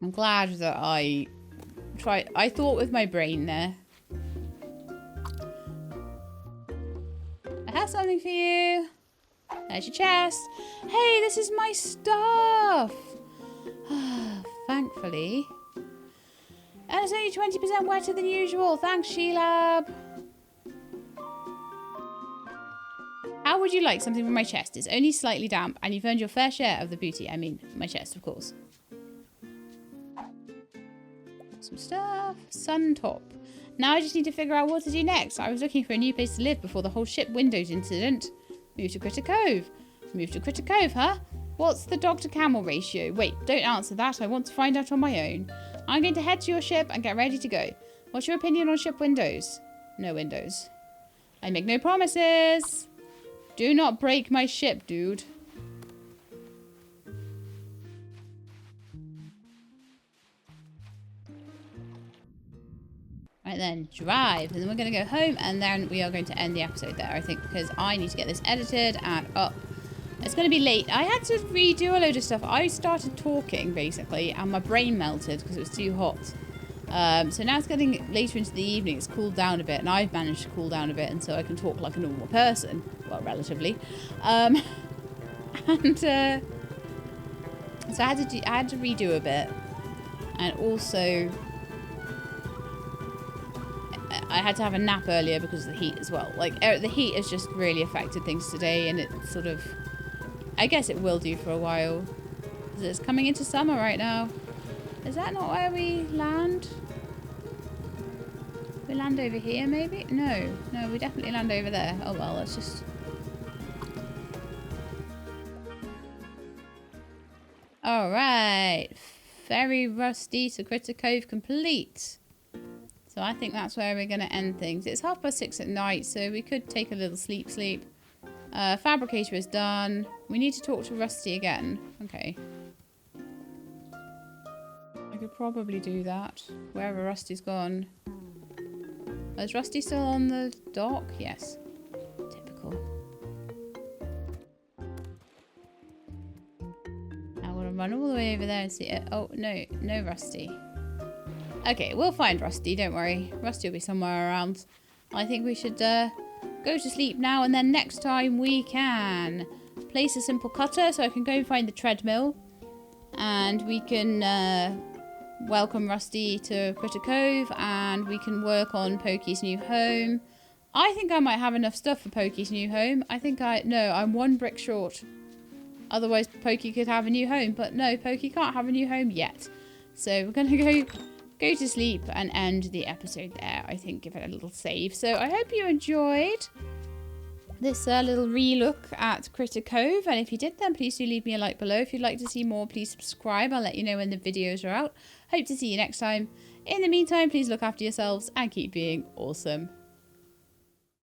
I'm glad that I thought with my brain there. I have something for you. There's your chest. Hey, this is my stuff. Thankfully. And it's only 20% wetter than usual. Thanks, Sheila. How would you like something from my chest? It's only slightly damp and you've earned your fair share of the booty. I mean, my chest, of course. Some stuff. Sun top. Now I just need to figure out what to do next. I was looking for a new place to live before the whole ship windows incident. Move to Critter Cove. Move to Critter Cove, huh? What's the dog to camel ratio? Wait, don't answer that. I want to find out on my own. I'm going to head to your ship and get ready to go. What's your opinion on ship windows? No windows. I make no promises. Do not break my ship, dude. Right then, drive. And then we're going to go home and then we are going to end the episode there, I think, because I need to get this edited and up. It's going to be late. I had to redo a load of stuff. I started talking, basically, and my brain melted because it was too hot. So now it's getting later into the evening. It's cooled down a bit, and I've managed to cool down a bit, and so I can talk like a normal person. Well, relatively. So I had to redo a bit. And also, I had to have a nap earlier because of the heat as well. Like, the heat has just really affected things today, and it's sort of... I guess it will do for a while. It's coming into summer right now. Is that not where we land? We land over here, maybe? No. No, we definitely land over there. Oh, well, let's just... Alright. Very rusty to Critter Cove complete. So I think that's where we're going to end things. It's 6:30 at night, so we could take a little sleep. Fabricator is done. We need to talk to Rusty again. Okay. I could probably do that. Wherever Rusty's gone. Is Rusty still on the dock? Yes. Typical. Now we're going to run all the way over there and see it. Oh, no. No Rusty. Okay, we'll find Rusty. Don't worry. Rusty will be somewhere around. I think we should go to sleep now, and then next time we can place a simple cutter so I can go and find the treadmill. And we can welcome Rusty to Critter Cove, and we can work on Pokey's new home. I think I might have enough stuff for Pokey's new home. No, I'm 1 brick short. Otherwise, Pokey could have a new home. But no, Pokey can't have a new home yet. So we're going to go to sleep and end the episode there. I think give it a little save. So I hope you enjoyed this little relook at Critter Cove, and if you did, then please do leave me a like below. If you'd like to see more, please subscribe. I'll let you know when the videos are out. Hope to see you next time. In the meantime, please look after yourselves and keep being awesome.